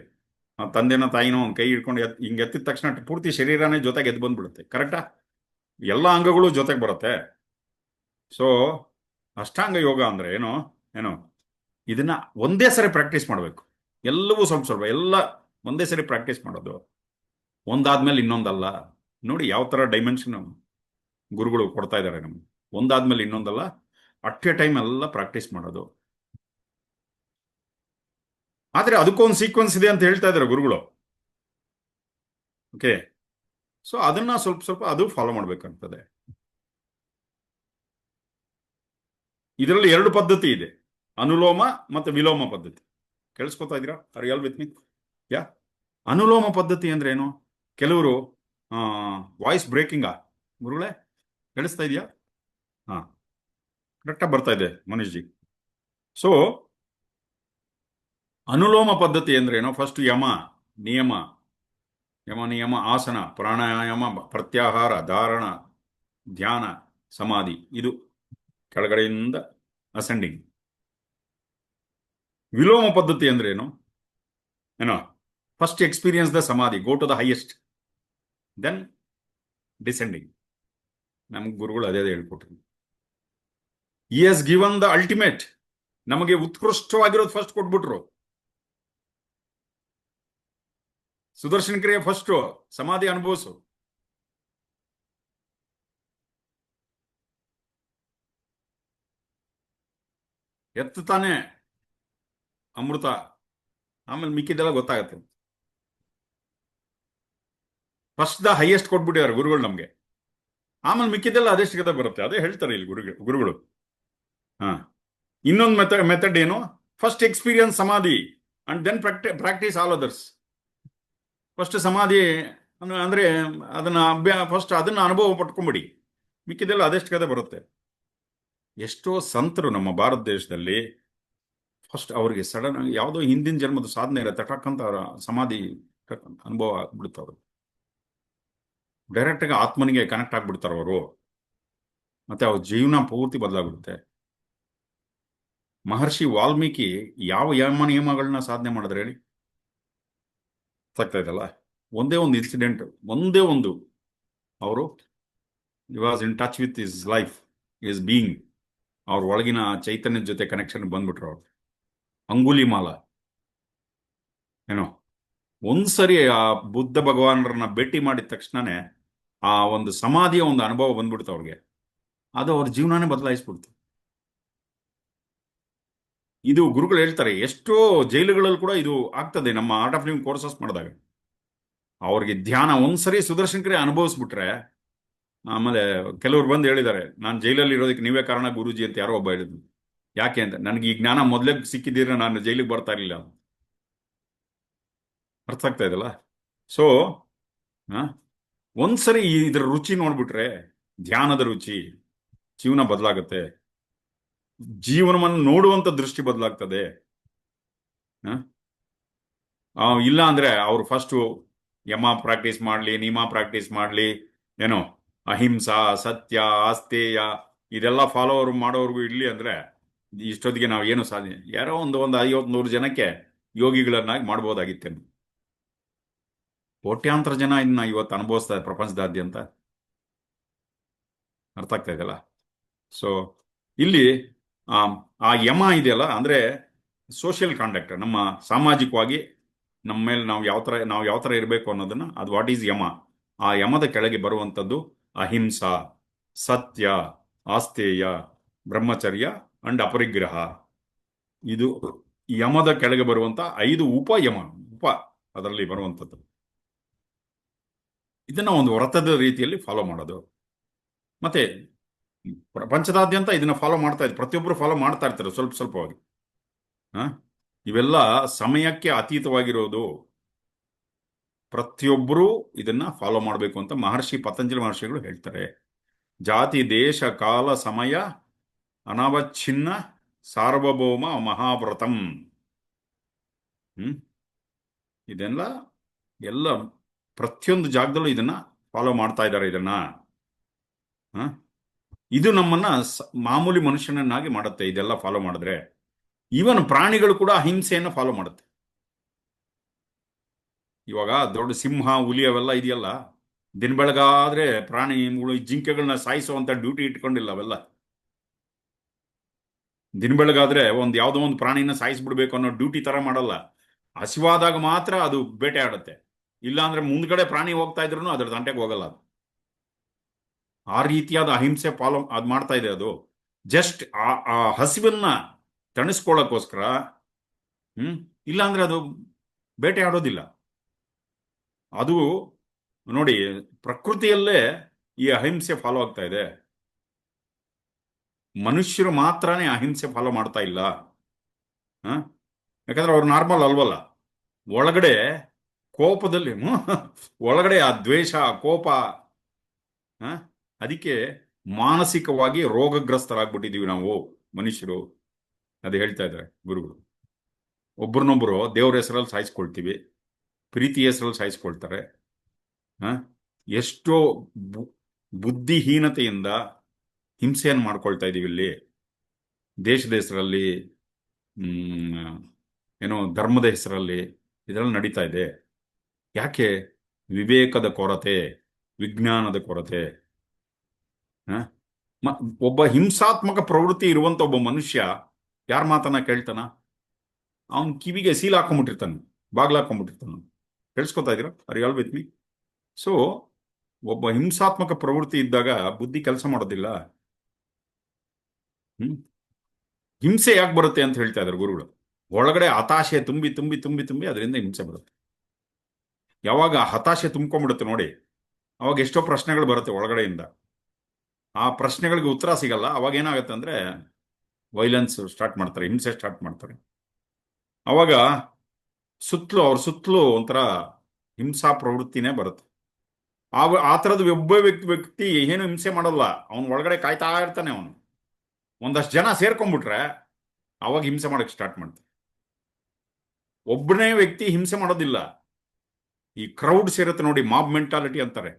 ತಂದೆನ ತಾಯಿನೋ ಒಂದು ಕೈ ಹಿಡ್ಕೊಂಡು ಹಿಂಗೆ ಎತ್ತಿದ ತಕ್ಷಣ ಪೂರ್ತಿ ಶರೀರನೇ ಜೊತೆಗೆ ಎದ್ದು ಬಂದ್ಬಿಡುತ್ತೆ. ಕರೆಕ್ಟಾ? ಎಲ್ಲ ಅಂಗಗಳು ಜೊತೆಗೆ ಬರುತ್ತೆ. ಸೊ ಅಷ್ಟಾಂಗ ಯೋಗ ಅಂದ್ರೆ ಏನು ಏನು ಇದನ್ನ ಒಂದೇ ಸರಿ ಪ್ರಾಕ್ಟೀಸ್ ಮಾಡಬೇಕು. ಎಲ್ಲವೂ ಸ್ವಲ್ಪ ಸ್ವಲ್ಪ ಎಲ್ಲ ಒಂದೇ ಸರಿ ಪ್ರಾಕ್ಟೀಸ್ ಮಾಡೋದು, ಒಂದಾದ್ಮೇಲೆ ಇನ್ನೊಂದಲ್ಲ. ನೋಡಿ ಯಾವ ಥರ ಡೈಮೆನ್ಷನ್ ಗುರುಗಳು ಕೊಡ್ತಾ ಇದ್ದಾರೆ ನಮ್ಗೆ. ಒಂದಾದ್ಮೇಲೆ ಇನ್ನೊಂದಲ್ಲ, ಅಟ್ ಎ ಟೈಮ್ ಎಲ್ಲ ಪ್ರಾಕ್ಟೀಸ್ ಮಾಡೋದು. ಆದರೆ ಅದಕ್ಕೊಂದು ಸೀಕ್ವೆನ್ಸ್ ಇದೆ ಅಂತ ಹೇಳ್ತಾ ಇದ್ದಾರೆ ಗುರುಗಳು. ಓಕೆ, ಸೊ ಅದನ್ನ ಸ್ವಲ್ಪ ಸ್ವಲ್ಪ ಅದು ಫಾಲೋ ಮಾಡ್ಬೇಕಂತದೆ. ಇದರಲ್ಲಿ 2 ಪದ್ಧತಿ ಇದೆ, ಅನುಲೋಮ ಮತ್ತು ವಿಲೋಮ ಪದ್ಧತಿ. ಕೇಳಿಸ್ಕೊತಾ ಇದ್ದೀರಾ? Are you all with me? Yeah, ಅನುಲೋಮ ಪದ್ಧತಿ ಅಂದ್ರೆ ಏನು? ಕೆಲವರು ವಾಯ್ಸ್ ಬ್ರೇಕಿಂಗಾ ಗುರುಗಳೇ? ಕೇಳಿಸ್ತಾ ಇದೆಯಾ? ಹಾ, ಕರೆಕ್ಟಾಗಿ ಬರ್ತಾ ಇದೆ ಮನೀಶ್ ಜಿ. ಸೊ ಅನುಲೋಮ ಪದ್ಧತಿ ಅಂದ್ರೆ ಏನು? ಫಸ್ಟ್ ಯಮ ನಿಯಮ, ಆಸನ, ಪ್ರಾಣಾಯಾಮ, ಪ್ರತ್ಯಾಹಾರ, ಧಾರಣ, ಧ್ಯಾನ, ಸಮಾಧಿ, ಇದು ಕೆಳಗಡೆಯಿಂದ ಅಸೆಂಡಿಂಗ್. ವಿಲೋಮ ಪದ್ಧತಿ ಅಂದ್ರೆ ಏನೋ first experience the samadhi, go to the highest, then descending. ನಮ್ಗೆ ಗುರುಗಳು ಅದೇ ಹೇಳ್ಕೊಟ್ರು. ಈ ಹಸ್ ಗಿವನ್ ದ ಅಲ್ಟಿಮೇಟ್. ನಮಗೆ ಉತ್ಕೃಷ್ಟವಾಗಿರೋದು ಫಸ್ಟ್ ಕೊಟ್ಬಿಟ್ರು. ಸುದರ್ಶನ ಕ್ರಿಯೆ ಫಸ್ಟ್, ಸಮಾಧಿ ಅನುಭವಿಸು. ತಾನೇ ಅಮೃತ, ಆಮೇಲೆ ಮಿಕ್ಕಿದೆಲ್ಲ ಗೊತ್ತಾಗತ್ತೆ. ಫಸ್ಟ್ ದ ಹೈಯೆಸ್ಟ್ ಕೊಟ್ಬಿಟ್ಟಿದ್ದಾರೆ ಗುರುಗಳು ನಮ್ಗೆ, ಆಮೇಲೆ ಮಿಕ್ಕಿದೆಲ್ಲ ಅದೆಷ್ಟು ಬರುತ್ತೆ. ಅದೇ ಹೇಳ್ತಾರೆ ಇಲ್ಲಿ ಗುರುಗಳು. ಹಾ, ಇನ್ನೊಂದು ಮೆಥಡ್ ಏನು? First experience samadhi and then practice all others. First ಸಮಾಧಿ ಅಂದ್ರೆ ಅದನ್ನ ಫಸ್ಟ್ ಅದನ್ನ ಅನುಭವ ಪಟ್ಕೊಂಬಿಡಿ, ಮಿಕ್ಕಿದೆಲ್ಲ ಅದೆಷ್ಟು ಕತೆ ಬರುತ್ತೆ. ಎಷ್ಟೋ ಸಂತರು ನಮ್ಮ ಭಾರತ ದೇಶದಲ್ಲಿ ಫಸ್ಟ್ ಅವ್ರಿಗೆ ಸಡನ್ ಆಗಿ ಯಾವುದೋ ಹಿಂದಿನ ಜನ್ಮದ ಸಾಧನೆ ಇರುತ್ತೆ, ಟಕ್ಕಂತ ಅವರ ಸಮಾಧಿ ಅನುಭವ ಆಗ್ಬಿಡ್ತಾವ್ರು. ಡೈರೆಕ್ಟ್ ಆಗಿ ಆತ್ಮನಿಗೆ ಕನೆಕ್ಟ್ ಆಗ್ಬಿಡ್ತಾರ ಅವರು, ಮತ್ತೆ ಅವ್ರ ಜೀವನ ಪೂರ್ತಿ ಬದಲಾಗ್ಬಿಡುತ್ತೆ. ಮಹರ್ಷಿ ವಾಲ್ಮೀಕಿ ಯಾವ ನಿಯಮಗಳನ್ನ ಸಾಧನೆ ಮಾಡಿದ್ರೆ ಹೇಳಿ? ಸಾಕ್ತಾ ಇದಲ್ಲ. ಒಂದೇ ಒಂದು ಇನ್ಸಿಡೆಂಟ್, ಒಂದೇ ಒಂದು, ಅವರು was in touch with is life, is being. ಅವ್ರ ಒಳಗಿನ ಚೈತನ್ಯದ ಜೊತೆ ಕನೆಕ್ಷನ್ ಬಂದ್ಬಿಟ್ರು ಅವ್ರು. ಅಂಗುಲಿಮಾಲ ಒಂದ್ಸರಿ ಆ ಬುದ್ಧ ಭಗವಾನರನ್ನ ಭೇಟಿ ಮಾಡಿದ ತಕ್ಷಣನೇ ಆ ಒಂದು ಸಮಾಧಿಯ ಒಂದು ಅನುಭವ ಬಂದ್ಬಿಡ್ತು ಅವ್ರಿಗೆ. ಅದು ಅವ್ರ ಜೀವನನೇ ಬದಲಾಯಿಸ್ಬಿಡ್ತು. ಇದು ಗುರುಗಳು ಹೇಳ್ತಾರೆ. ಎಷ್ಟೋ ಜೈಲುಗಳಲ್ಲಿ ಕೂಡ ಇದು ಆಗ್ತದೆ. ನಮ್ಮ ಆರ್ಟ್ ಆಫ್ ಲಿವಿಂಗ್ ಕೋರ್ಸಸ್ ಮಾಡಿದಾಗ ಅವ್ರಿಗೆ ಧ್ಯಾನ ಒಂದ್ಸರಿ ಸುದರ್ಶನ ಕ್ರಿಯೆ ಅನುಭವಿಸ್ಬಿಟ್ರೆ, ಆಮೇಲೆ ಕೆಲವ್ರು ಬಂದು ಹೇಳಿದ್ದಾರೆ, ನಾನು ಜೈಲಲ್ಲಿ ಇರೋದಕ್ಕೆ ನೀವೇ ಕಾರಣ ಗುರೂಜಿ ಅಂತ ಯಾರೋ ಒಬ್ಬ ಹೇಳಿದ್ರು. ಯಾಕೆ ಅಂತ, ನನಗೆ ಈ ಜ್ಞಾನ ಮೊದಲೇ ಸಿಕ್ಕಿದ್ದೀರ ನಾನು ಜೈಲಿಗೆ ಬರ್ತಾ ಇರಲಿಲ್ಲ. ಅರ್ಥ ಆಗ್ತಾ ಇದಲ್ಲ? ಸೊ ಒಂದ್ಸರಿ ಇದ್ರ ರುಚಿ ನೋಡ್ಬಿಟ್ರೆ, ಧ್ಯಾನದ ರುಚಿ, ಜೀವನ ಬದಲಾಗುತ್ತೆ. ಜೀವನವನ್ನು ನೋಡುವಂತ ದೃಷ್ಟಿ ಬದಲಾಗ್ತದೆ. ಇಲ್ಲ ಅಂದ್ರೆ ಅವ್ರು ಫಸ್ಟ್ ಯಮ ಪ್ರಾಕ್ಟೀಸ್ ಮಾಡ್ಲಿ, ನಿಯಮ ಪ್ರಾಕ್ಟೀಸ್ ಮಾಡ್ಲಿ, ಅಹಿಂಸಾ, ಸತ್ಯ, ಆಸ್ತೇಯ ಇದೆಲ್ಲ ಫಾಲೋವರ್ ಮಾಡೋರ್ಗು ಇರ್ಲಿ ಅಂದ್ರೆ ಇಷ್ಟೊತ್ತಿಗೆ ನಾವು ಏನು ಸಾಧನೆ, ಯಾರೋ ಒಂದು 50-100 ಜನಕ್ಕೆ ಯೋಗಿಗಳನ್ನಾಗಿ ಮಾಡ್ಬೋದಾಗಿತ್ತೇನು. ಕೋಟ್ಯಾಂತರ ಜನ ಇನ್ನ ಇವತ್ತು ಅನುಭವಿಸ್ತಾರೆ ಪ್ರಪಂಚದಾದ್ಯಂತ. ಅರ್ಥ ಆಗ್ತಾ ಇದೆಯಲ್ಲ? ಸೊ ಇಲ್ಲಿ ಆ ಆ ಯಮ ಇದೆಯಲ್ಲ, ಅಂದ್ರೆ ಸೋಷಿಯಲ್ ಕಾಂಡಕ್ಟ್, ನಮ್ಮ ಸಾಮಾಜಿಕವಾಗಿ ನಮ್ಮ ಮೇಲೆ ನಾವು ಯಾವ ತರ ಇರಬೇಕು ಅನ್ನೋದನ್ನ, ಅದು ವಾಟ್ ಈಸ್ ಯಮ. ಆ ಯಮದ ಕೆಳಗೆ ಬರುವಂಥದ್ದು ಅಹಿಂಸಾ, ಸತ್ಯ, ಆಸ್ತೇಯ, ಬ್ರಹ್ಮಚರ್ಯ ಅಂಡ್ ಅಪರಿಗ್ರಹ. ಇದು ಯಮದ ಕೆಳಗೆ ಬರುವಂತ 5 ಉಪಯಮ, ಅದರಲ್ಲಿ ಬರುವಂಥದ್ದು. ಇದನ್ನ ಒಂದು ವ್ರತದ ರೀತಿಯಲ್ಲಿ ಫಾಲೋ ಮಾಡೋದು. ಮತ್ತೆ ಪ್ರಪಂಚದಾದ್ಯಂತ ಇದನ್ನ ಫಾಲೋ ಮಾಡ್ತಾ ಇದ್ದಾರೆ, ಪ್ರತಿಯೊಬ್ಬರು ಫಾಲೋ ಮಾಡ್ತಾ ಇರ್ತಾರೆ ಸ್ವಲ್ಪ ಸ್ವಲ್ಪವಾಗಿ. ಇವೆಲ್ಲ ಸಮಯಕ್ಕೆ ಅತೀತವಾಗಿರೋದು. ಪ್ರತಿಯೊಬ್ಬರೂ ಇದನ್ನ ಫಾಲೋ ಮಾಡಬೇಕು ಅಂತ ಪತಂಜಲಿ ಮಹರ್ಷಿಗಳು ಹೇಳ್ತಾರೆ. ಜಾತಿ, ದೇಶ, ಕಾಲ, ಸಮಯ ಅನವಚ್ಛಿನ್ನ ಸಾರ್ವಭೌಮ ಮಹಾವ್ರತಂ. ಇದೆಲ್ಲ ಎಲ್ಲ ಪ್ರತಿಯೊಂದು ಜಾಗದಲ್ಲೂ ಇದನ್ನ ಫಾಲೋ ಮಾಡ್ತಾ ಇದ್ದಾರೆ. ಇದು ನಮ್ಮನ್ನ ಮಾಮೂಲಿ ಮನುಷ್ಯನನ್ನಾಗಿ ಮಾಡುತ್ತೆ ಇದೆಲ್ಲ ಫಾಲೋ ಮಾಡಿದ್ರೆ. ಈವನ್ ಪ್ರಾಣಿಗಳು ಕೂಡ ಅಹಿಂಸೆಯನ್ನು ಫಾಲೋ ಮಾಡುತ್ತೆ. ಇವಾಗ ದೊಡ್ಡ ಸಿಂಹ, ಹುಲಿ ಅವೆಲ್ಲ ಇದೆಯಲ್ಲ, ದಿನ ಬೆಳಗಾದ್ರೆ ಜಿಂಕೆಗಳನ್ನ ಸಾಯಿಸುವಂತ ಡ್ಯೂಟಿ ಇಟ್ಕೊಂಡಿಲ್ಲ ಅವೆಲ್ಲ. ದಿನ ಬೆಳಗಾದ್ರೆ ಯಾವುದೋ ಒಂದು ಪ್ರಾಣಿನ ಸಾಯಿಸ್ಬಿಡ್ಬೇಕು ಅನ್ನೋ ಡ್ಯೂಟಿ ತರ ಮಾಡಲ್ಲ. ಹಸಿವಾದಾಗ ಮಾತ್ರ ಅದು ಬೇಟೆ ಆಡುತ್ತೆ. ಇಲ್ಲಾಂದ್ರೆ ಮುಂದ್ಗಡೆ ಪ್ರಾಣಿ ಹೋಗ್ತಾ ಇದ್ರು ಅದ್ರ ದಂಟೆಗೆ ಹೋಗಲ್ಲ ಅದು. ಆ ರೀತಿಯಾದ ಅಹಿಂಸೆ ಫಾಲೋ ಅದು ಮಾಡ್ತಾ ಇದೆ. ಅದು ಜಸ್ಟ್ ಆ ಹಸಿವನ್ನ ತಣಿಸ್ಕೊಳ್ಳೋಕ್ಕೋಸ್ಕರ. ಇಲ್ಲಾಂದ್ರೆ ಅದು ಬೇಟೆ ಆಡೋದಿಲ್ಲ. ಅದು ನೋಡಿ, ಪ್ರಕೃತಿಯಲ್ಲೇ ಈ ಅಹಿಂಸೆ ಫಾಲೋ ಆಗ್ತಾ ಇದೆ. ಮನುಷ್ಯರು ಮಾತ್ರನೇ ಅಹಿಂಸೆ ಫಾಲೋ ಮಾಡ್ತಾ ಇಲ್ಲ. ಯಾಕಂದ್ರೆ ಅವ್ರು ನಾರ್ಮಲ್ ಅಲ್ವಲ್ಲ. ಒಳಗಡೆ ಕೋಪದಲ್ಲಿ ಒಳಗಡೆ ಆ ದ್ವೇಷ, ಕೋಪ, ಅದಕ್ಕೆ ಮಾನಸಿಕವಾಗಿ ರೋಗಗ್ರಸ್ತರಾಗ್ಬಿಟ್ಟಿದೀವಿ ನಾವು ಮನುಷ್ಯರು. ಅದು ಹೇಳ್ತಾ ಇದ್ದಾರೆ ಗುರುಗಳು. ಒಬ್ರನ್ನೊಬ್ರು ದೇವ್ರ ಹೆಸರಲ್ಲಿ ಸಾಯಿಸ್ಕೊಳ್ತೀವಿ, ಪ್ರೀತಿ ಹೆಸರಲ್ಲಿ ಸಾಯಿಸ್ಕೊಳ್ತಾರೆ. ಎಷ್ಟೋ ಬುದ್ಧಿಹೀನತೆಯಿಂದ ಹಿಂಸೆಯನ್ನು ಮಾಡ್ಕೊಳ್ತಾ ಇದೀವಿ ಇಲ್ಲಿ. ದೇಶದ ಹೆಸರಲ್ಲಿ, ಏನೋ ಧರ್ಮದ ಹೆಸರಲ್ಲಿ ಇದರಲ್ಲಿ ನಡೀತಾ ಇದೆ. ಯಾಕೆ? ವಿವೇಕದ ಕೊರತೆ, ವಿಜ್ಞಾನದ ಕೊರತೆ. ಒಬ್ಬ ಹಿಂಸಾತ್ಮಕ ಪ್ರವೃತ್ತಿ ಇರುವಂತ ಒಬ್ಬ ಮನುಷ್ಯ ಯಾರ ಮಾತನ್ನ ಕೇಳ್ತಾನ? ಅವನ್ ಕಿವಿಗೆ ಸೀಲ್ ಹಾಕೊಂಡ್ಬಿಟ್ಟಿರ್ತಾನೆ, ಬಾಗ್ಲ ಹಾಕೊಂಡ್ಬಿಟ್ಟಿರ್ತಾನೆ. ಕೇಳಿಸ್ಕೊತಾ ಇದೀರ? Are you all with me? So ಒಬ್ಬ ಹಿಂಸಾತ್ಮಕ ಪ್ರವೃತ್ತಿ ಇದ್ದಾಗ ಬುದ್ಧಿ ಕೆಲಸ ಮಾಡೋದಿಲ್ಲ. ಹಿಂಸೆ ಯಾಕೆ ಬರುತ್ತೆ ಅಂತ ಹೇಳ್ತಾ ಇದ್ದಾರೆ ಗುರುಗಳು. ಒಳಗಡೆ ಹತಾಶೆ ತುಂಬಿ ತುಂಬಿ ತುಂಬಿ ತುಂಬಿ ಅದರಿಂದ ಹಿಂಸೆ ಬರುತ್ತೆ. ಯಾವಾಗ ಹತಾಶೆ ತುಂಬ್ಕೊಂಡ್ಬಿಡುತ್ತೆ ನೋಡಿ, ಅವಾಗ ಎಷ್ಟೋ ಪ್ರಶ್ನೆಗಳು ಬರುತ್ತೆ ಒಳಗಡೆಯಿಂದ. ಆ ಪ್ರಶ್ನೆಗಳಿಗೆ ಉತ್ತರ ಸಿಗಲ್ಲ. ಅವಾಗ ಏನಾಗುತ್ತೆ ಅಂದ್ರೆ ವೈಲೆನ್ಸ್ ಸ್ಟಾರ್ಟ್ ಮಾಡ್ತಾರೆ, ಹಿಂಸೆ ಸ್ಟಾರ್ಟ್ ಮಾಡ್ತಾರೆ. ಅವಾಗ ಅವ್ರ ಸುತ್ತಲೂ ಒಂಥರ ಹಿಂಸಾ ಪ್ರವೃತ್ತಿನೇ ಬರುತ್ತೆ. ಆ ಥರದ ಒಬ್ಬ ವ್ಯಕ್ತಿ ಏನು ಹಿಂಸೆ ಮಾಡಲ್ಲ, ಅವನು ಒಳಗಡೆ ಕಾಯ್ತಾ ಇರ್ತಾನೆ. ಅವನು ಒಂದಷ್ಟು ಜನ ಸೇರ್ಕೊಂಡ್ಬಿಟ್ರೆ ಅವಾಗ ಹಿಂಸೆ ಮಾಡಕ್ ಸ್ಟಾರ್ಟ್ ಮಾಡ್ತಾರೆ. ಒಬ್ಬನೇ ವ್ಯಕ್ತಿ ಹಿಂಸೆ ಮಾಡೋದಿಲ್ಲ. ಈ ಕ್ರೌಡ್ ಸೇರುತ್ತೆ ನೋಡಿ, ಮಾಬ್ ಮೆಂಟಾಲಿಟಿ ಅಂತಾರೆ.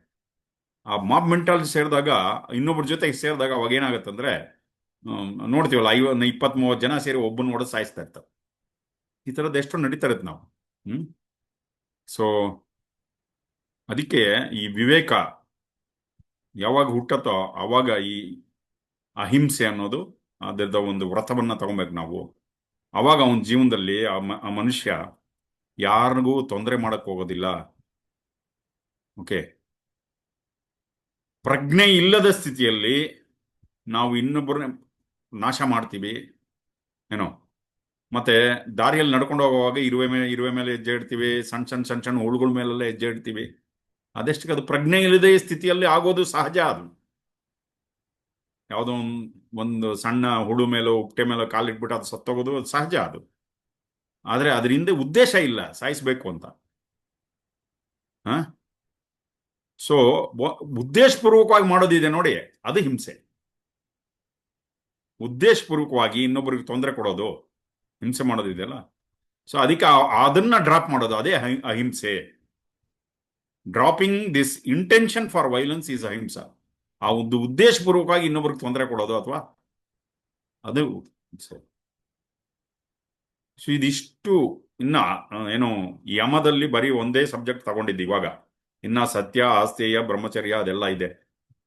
ಆ ಮಾಬ್ ಮೆಂಟಾಲಿಟಿ ಸೇರಿದಾಗ, ಇನ್ನೊಬ್ಬರ ಜೊತೆ ಸೇರಿದಾಗ ಅವಾಗ ಏನಾಗತ್ತಂದ್ರೆ, ನೋಡ್ತೀವಲ್ಲ, 20-30 ಜನ ಸೇರಿ ಒಬ್ಬನ ಹೊಡೆದು ಸಾಯಿಸ್ತಾ ಇರ್ತಾರೆ. ಈ ಥರದ್ದು ಎಷ್ಟು ನಡೀತಾ ಇರುತ್ತೆ ನಾವು. ಸೊ ಅದಕ್ಕೆ ಈ ವಿವೇಕ ಯಾವಾಗ ಹುಟ್ಟತ್ತೋ ಅವಾಗ ಈ ಅಹಿಂಸೆ ಅನ್ನೋದು ಅದರದ ಒಂದು ವ್ರತವನ್ನ ತಗೊಬೇಕು ನಾವು. ಅವಾಗ ಅವನ ಜೀವನದಲ್ಲಿ ಆ ಮನುಷ್ಯ ಯಾರಿಗೂ ತೊಂದರೆ ಮಾಡಕ್ ಹೋಗೋದಿಲ್ಲ. ಓಕೆ. ಪ್ರಜ್ಞೆ ಇಲ್ಲದ ಸ್ಥಿತಿಯಲ್ಲಿ ನಾವು ಇನ್ನೊಬ್ಬರನ್ನ ನಾಶ ಮಾಡ್ತೀವಿ ಏನೋ. ಮತ್ತೆ ದಾರಿಯಲ್ಲಿ ನಡ್ಕೊಂಡು ಹೋಗುವಾಗ ಇರುವೆ ಮೇಲೆ ಹೆಜ್ಜೆ ಇಡ್ತೀವಿ, ಸಣ್ಣ ಸಣ್ಣ ಹುಳುಗಳ ಮೇಲೆಲ್ಲ ಹೆಜ್ಜೆ ಇಡ್ತೀವಿ. ಅದೆಷ್ಟಕ್ಕೆ ಅದು ಪ್ರಜ್ಞೆ ಇಲ್ಲದೆ ಸ್ಥಿತಿಯಲ್ಲಿ ಆಗೋದು ಸಹಜ. ಅದು ಯಾವುದೋ ಒಂದು ಸಣ್ಣ ಹುಳು ಮೇಲೋ ಉಪ್ಪೆ ಮೇಲೋ ಕಾಲಿಟ್ಬಿಟ್ಟು ಅದು ಸತ್ತೋಗೋದು ಅದು ಸಹಜ. ಅದು ಆದ್ರೆ ಅದ್ರ ಹಿಂದೆ ಉದ್ದೇಶ ಇಲ್ಲ ಸಾಯಿಸ್ಬೇಕು ಅಂತ. ಸೊ ಉದ್ದೇಶಪೂರ್ವಕವಾಗಿ ಮಾಡೋದಿದೆ ನೋಡಿ, ಅದು ಹಿಂಸೆ. ಉದ್ದೇಶಪೂರ್ವಕವಾಗಿ ಇನ್ನೊಬ್ಬರಿಗೆ ತೊಂದರೆ ಕೊಡೋದು, ಹಿಂಸೆ ಮಾಡೋದಿದೆಯಲ್ಲ. ಸೊ ಅದಕ್ಕೆ ಅದನ್ನ ಡ್ರಾಪ್ ಮಾಡೋದು, ಅದೇ ಅಹಿಂಸೆ. Dropping this intention for violence is ahimsa. ಆ ಒಂದು ಉದ್ದೇಶಪೂರ್ವಕವಾಗಿ ಇನ್ನೊಬ್ರಿಗೆ ತೊಂದರೆ ಕೊಡೋದು ಅಥವಾ ಅದು. ಸೊ ಇದಿಷ್ಟು ಇನ್ನ ಏನು ಯಮದಲ್ಲಿ ಬರೀ ಒಂದೇ ಸಬ್ಜೆಕ್ಟ್ ತಗೊಂಡಿದ್ದು ಇವಾಗ. ಇನ್ನ ಸತ್ಯ, ಆಸ್ತೇಯ, ಬ್ರಹ್ಮಚರ್ಯ ಅದೆಲ್ಲ ಇದೆ.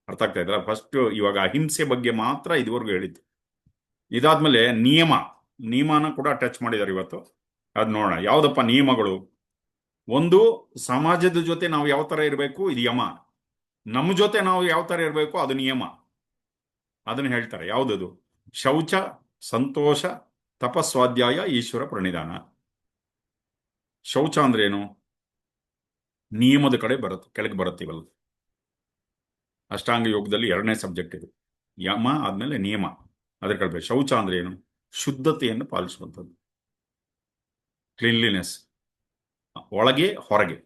ಅರ್ಥ ಆಗ್ತಾ ಇದ್ದಲ್ಲ? ಫಸ್ಟ್ ಇವಾಗ ಅಹಿಂಸೆ ಬಗ್ಗೆ ಮಾತ್ರ ಇದುವರೆಗೂ ಹೇಳಿದ್ದು. ಇದಾದ್ಮೇಲೆ ನಿಯಮನ ಕೂಡ ಟಚ್ ಮಾಡಿದ್ದಾರೆ ಇವತ್ತು. ಅದ್ ನೋಡೋಣ ಯಾವ್ದಪ್ಪ ನಿಯಮಗಳು. ಒಂದು, ಸಮಾಜದ ಜೊತೆ ನಾವು ಯಾವ ತರ ಇರಬೇಕು, ಇದು ಯಮ. ನಮ್ಮ ಜೊತೆ ನಾವು ಯಾವ ತರ ಇರಬೇಕು, ಅದು ನಿಯಮ. ಅದನ್ನ ಹೇಳ್ತಾರೆ. ಯಾವ್ದದು? ಶೌಚ, ಸಂತೋಷ, ತಪಸ್ವಾಧ್ಯಾಯ, ಈಶ್ವರ ಪ್ರಣಿಧಾನ. ಶೌಚ ಅಂದ್ರೆ ಏನು? ನಿಯಮದ ಕಡೆ ಕೆಳಗೆ ಬರುತ್ತೀವಲ್ಲ. ಅಷ್ಟಾಂಗ ಯೋಗದಲ್ಲಿ 2ನೇ ಸಬ್ಜೆಕ್ಟ್ ಇದು. ಯಮ ಆದ್ಮೇಲೆ ನಿಯಮ. ಅದ್ರ ಕಡೆ ಶೌಚ ಅಂದ್ರೆ ಏನು? ಶುದ್ಧತೆಯನ್ನು ಪಾಲಿಸುವಂಥದ್ದು, ಕ್ಲೀನ್ಲಿನೆಸ್. ಒಳಗೆ ಹೊರಗೆ.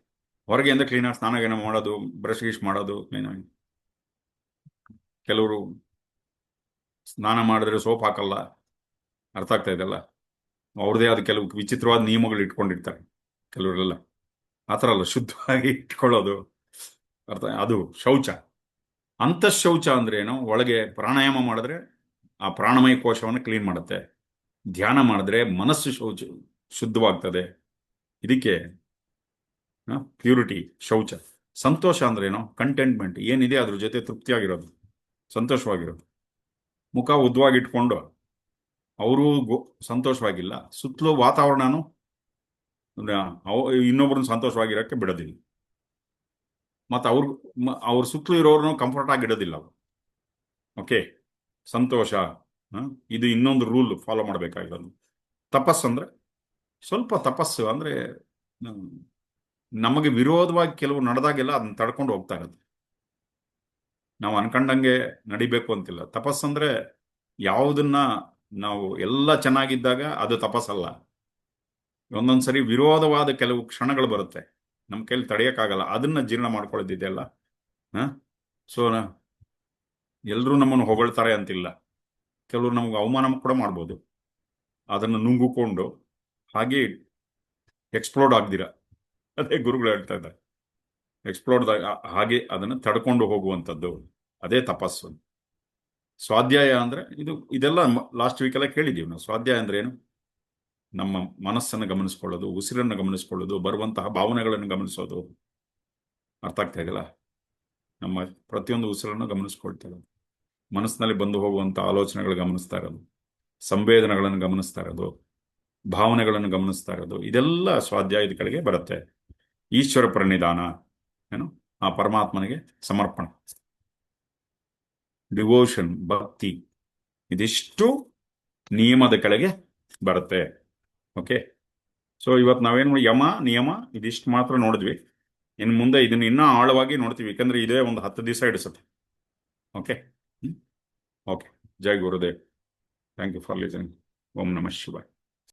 ಹೊರಗೆ ಅಂದ್ರೆ ಕ್ಲೀನಾಗಿ ಸ್ನಾನ ಗೀನ ಮಾಡೋದು, ಬ್ರಷ್ ಗೀಶ್ ಮಾಡೋದು ಕ್ಲೀನಾಗಿ. ಕೆಲವರು ಸ್ನಾನ ಮಾಡಿದ್ರೆ ಸೋಪ್ ಹಾಕಲ್ಲ. ಅರ್ಥ ಆಗ್ತಾ ಇದೆಲ್ಲ? ಅವ್ರದೇ ಆದ ಕೆಲವು ವಿಚಿತ್ರವಾದ ನಿಯಮಗಳು ಇಟ್ಕೊಂಡಿರ್ತಾರೆ ಕೆಲವರೆಲ್ಲ. ಆ ಥರ ಅಲ್ಲ, ಶುದ್ಧವಾಗಿ ಇಟ್ಕೊಳ್ಳೋದು. ಅದು ಶೌಚ. ಅಂತಃಶೌಚ ಅಂದ್ರೆ ಏನು? ಒಳಗೆ ಪ್ರಾಣಾಯಾಮ ಮಾಡಿದ್ರೆ ಆ ಪ್ರಾಣಮಯ ಕೋಶವನ್ನು ಕ್ಲೀನ್ ಮಾಡುತ್ತೆ. ಧ್ಯಾನ ಮಾಡಿದ್ರೆ ಮನಸ್ಸು ಶುದ್ಧವಾಗ್ತದೆ. ಇದಕ್ಕೆ ಪ್ಯೂರಿಟಿ, ಶೌಚ. ಸಂತೋಷ ಅಂದ್ರೆ ಏನು? ಕಂಟೆಂಟ್ಮೆಂಟ್. ಏನಿದೆ ಅದ್ರ ಜೊತೆ ತೃಪ್ತಿಯಾಗಿರೋದು, ಸಂತೋಷವಾಗಿರೋದು. ಮುಖ ಉದ್ದವಾಗಿಟ್ಕೊಂಡು ಅವರು ಸಂತೋಷವಾಗಿಲ್ಲ, ಸುತ್ತಲೂ ವಾತಾವರಣನು ಇನ್ನೊಬ್ಬರನ್ನ ಸಂತೋಷವಾಗಿರೋಕ್ಕೆ ಬಿಡೋದಿಲ್ಲ. ಮತ್ತು ಅವ್ರ ಸುತ್ತಲೂ ಇರೋರನ್ನು ಕಂಫರ್ಟ್ ಆಗಿ ಇಡೋದಿಲ್ಲ ಅವರು. ಓಕೆ, ಸಂತೋಷ. ಇದು ಇನ್ನೊಂದು ರೂಲ್ ಫಾಲೋ ಮಾಡಬೇಕಾಗಿರೋದು. ತಪಸ್ಸು ಅಂದ್ರೆ ಸ್ವಲ್ಪ ತಪಸ್ಸು ಅಂದ್ರೆ ನಮಗೆ ವಿರೋಧವಾಗಿ ಕೆಲವು ನಡೆದಾಗೆಲ್ಲ ಅದನ್ನ ತಡ್ಕೊಂಡು ಹೋಗ್ತಾ ಇರೋದು. ನಾವು ಅನ್ಕೊಂಡಂಗೆ ನಡಿಬೇಕು ಅಂತಿಲ್ಲ. ತಪಸ್ಸಂದ್ರೆ ಯಾವುದನ್ನ ನಾವು ಎಲ್ಲ ಚೆನ್ನಾಗಿದ್ದಾಗ ಅದು ತಪಸ್ಸಲ್ಲ. ಒಂದೊಂದ್ಸರಿ ವಿರೋಧವಾದ ಕೆಲವು ಕ್ಷಣಗಳು ಬರುತ್ತೆ, ನಮ್ಮ ಕೈಲಿ ತಡೆಯೋಕ್ಕಾಗಲ್ಲ. ಅದನ್ನ ಜೀರ್ಣ ಮಾಡ್ಕೊಳ್ಳೋದಿದೆಯಲ್ಲ. ಸೊ ಎಲ್ಲರೂ ನಮ್ಮನ್ನು ಹೊಗಳ್ತಾರೆ ಅಂತಿಲ್ಲ. ಕೆಲವರು ನಮ್ಗೆ ಅವಮಾನ ಕೂಡ ಮಾಡ್ಬೋದು. ಅದನ್ನು ನುಂಗಿಕೊಂಡು ಹಾಗೆ ಎಕ್ಸ್ಪ್ಲೋರ್ಡ್ ಆಗ್ದಿರ, ಅದೇ ಗುರುಗಳು ಹೇಳ್ತಾ ಇದ್ದಾರೆ, ಎಕ್ಸ್ಪ್ಲೋರ್ಡ್ ಹಾಗೆ ಅದನ್ನು ತಡ್ಕೊಂಡು ಹೋಗುವಂಥದ್ದು, ಅದೇ ತಪಸ್ಸು. ಸ್ವಾಧ್ಯಾಯ ಅಂದ್ರೆ ಇದೆಲ್ಲ ಲಾಸ್ಟ್ ವೀಕೆಲ್ಲ ಕೇಳಿದ್ದೀವಿ ನಾವು. ಸ್ವಾಧ್ಯಾಯ ಅಂದ್ರೆ ಏನು? ನಮ್ಮ ಮನಸ್ಸನ್ನು ಗಮನಿಸ್ಕೊಳ್ಳೋದು, ಉಸಿರನ್ನು ಗಮನಿಸ್ಕೊಳ್ಳೋದು, ಬರುವಂತಹ ಭಾವನೆಗಳನ್ನು ಗಮನಿಸೋದು. ಅರ್ಥ ಆಗ್ತಾ ಇದೆಯಲ್ಲ? ನಮ್ಮ ಪ್ರತಿಯೊಂದು ಉಸಿರನ್ನು ಗಮನಿಸ್ಕೊಳ್ತಾ ಇರೋದು, ಮನಸ್ಸಿನಲ್ಲಿ ಬಂದು ಹೋಗುವಂಥ ಆಲೋಚನೆಗಳು ಗಮನಿಸ್ತಾ ಇರೋದು, ಸಂವೇದನೆಗಳನ್ನು ಗಮನಿಸ್ತಾ ಇರೋದು, ಭಾವನೆಗಳನ್ನು ಗಮನಿಸ್ತಾ ಇರೋದು, ಇದೆಲ್ಲ ಸ್ವಾಧ್ಯಾಯದ ಕಡೆಗೆ ಬರುತ್ತೆ. ಈಶ್ವರ ಪ್ರಣಿಧಾನ ಏನು? ಆ ಪರಮಾತ್ಮನಿಗೆ ಸಮರ್ಪಣೆ, ಡಿವೋಷನ್, ಭಕ್ತಿ. ಇದಿಷ್ಟು ನಿಯಮದ ಕೆಳಗೆ ಬರುತ್ತೆ. ಓಕೆ, ಸೊ ಇವತ್ತು ನಾವೇನು ಯಮ ನಿಯಮ ಇದಿಷ್ಟು ಮಾತ್ರ ನೋಡಿದ್ವಿ. ಇನ್ನು ಮುಂದೆ ಇದನ್ನ ಇನ್ನೂ ಆಳವಾಗಿ ನೋಡ್ತೀವಿ, ಯಾಕಂದ್ರೆ ಇದೇ ಒಂದು 10 ದಿವಸ ಹಿಡಿಸುತ್ತೆ. ಓಕೆ. ಓಕೆ, ಜೈ Gurudev. Thank you for listening. ಓಂ ನಮಃ ಶಿವಾಯ.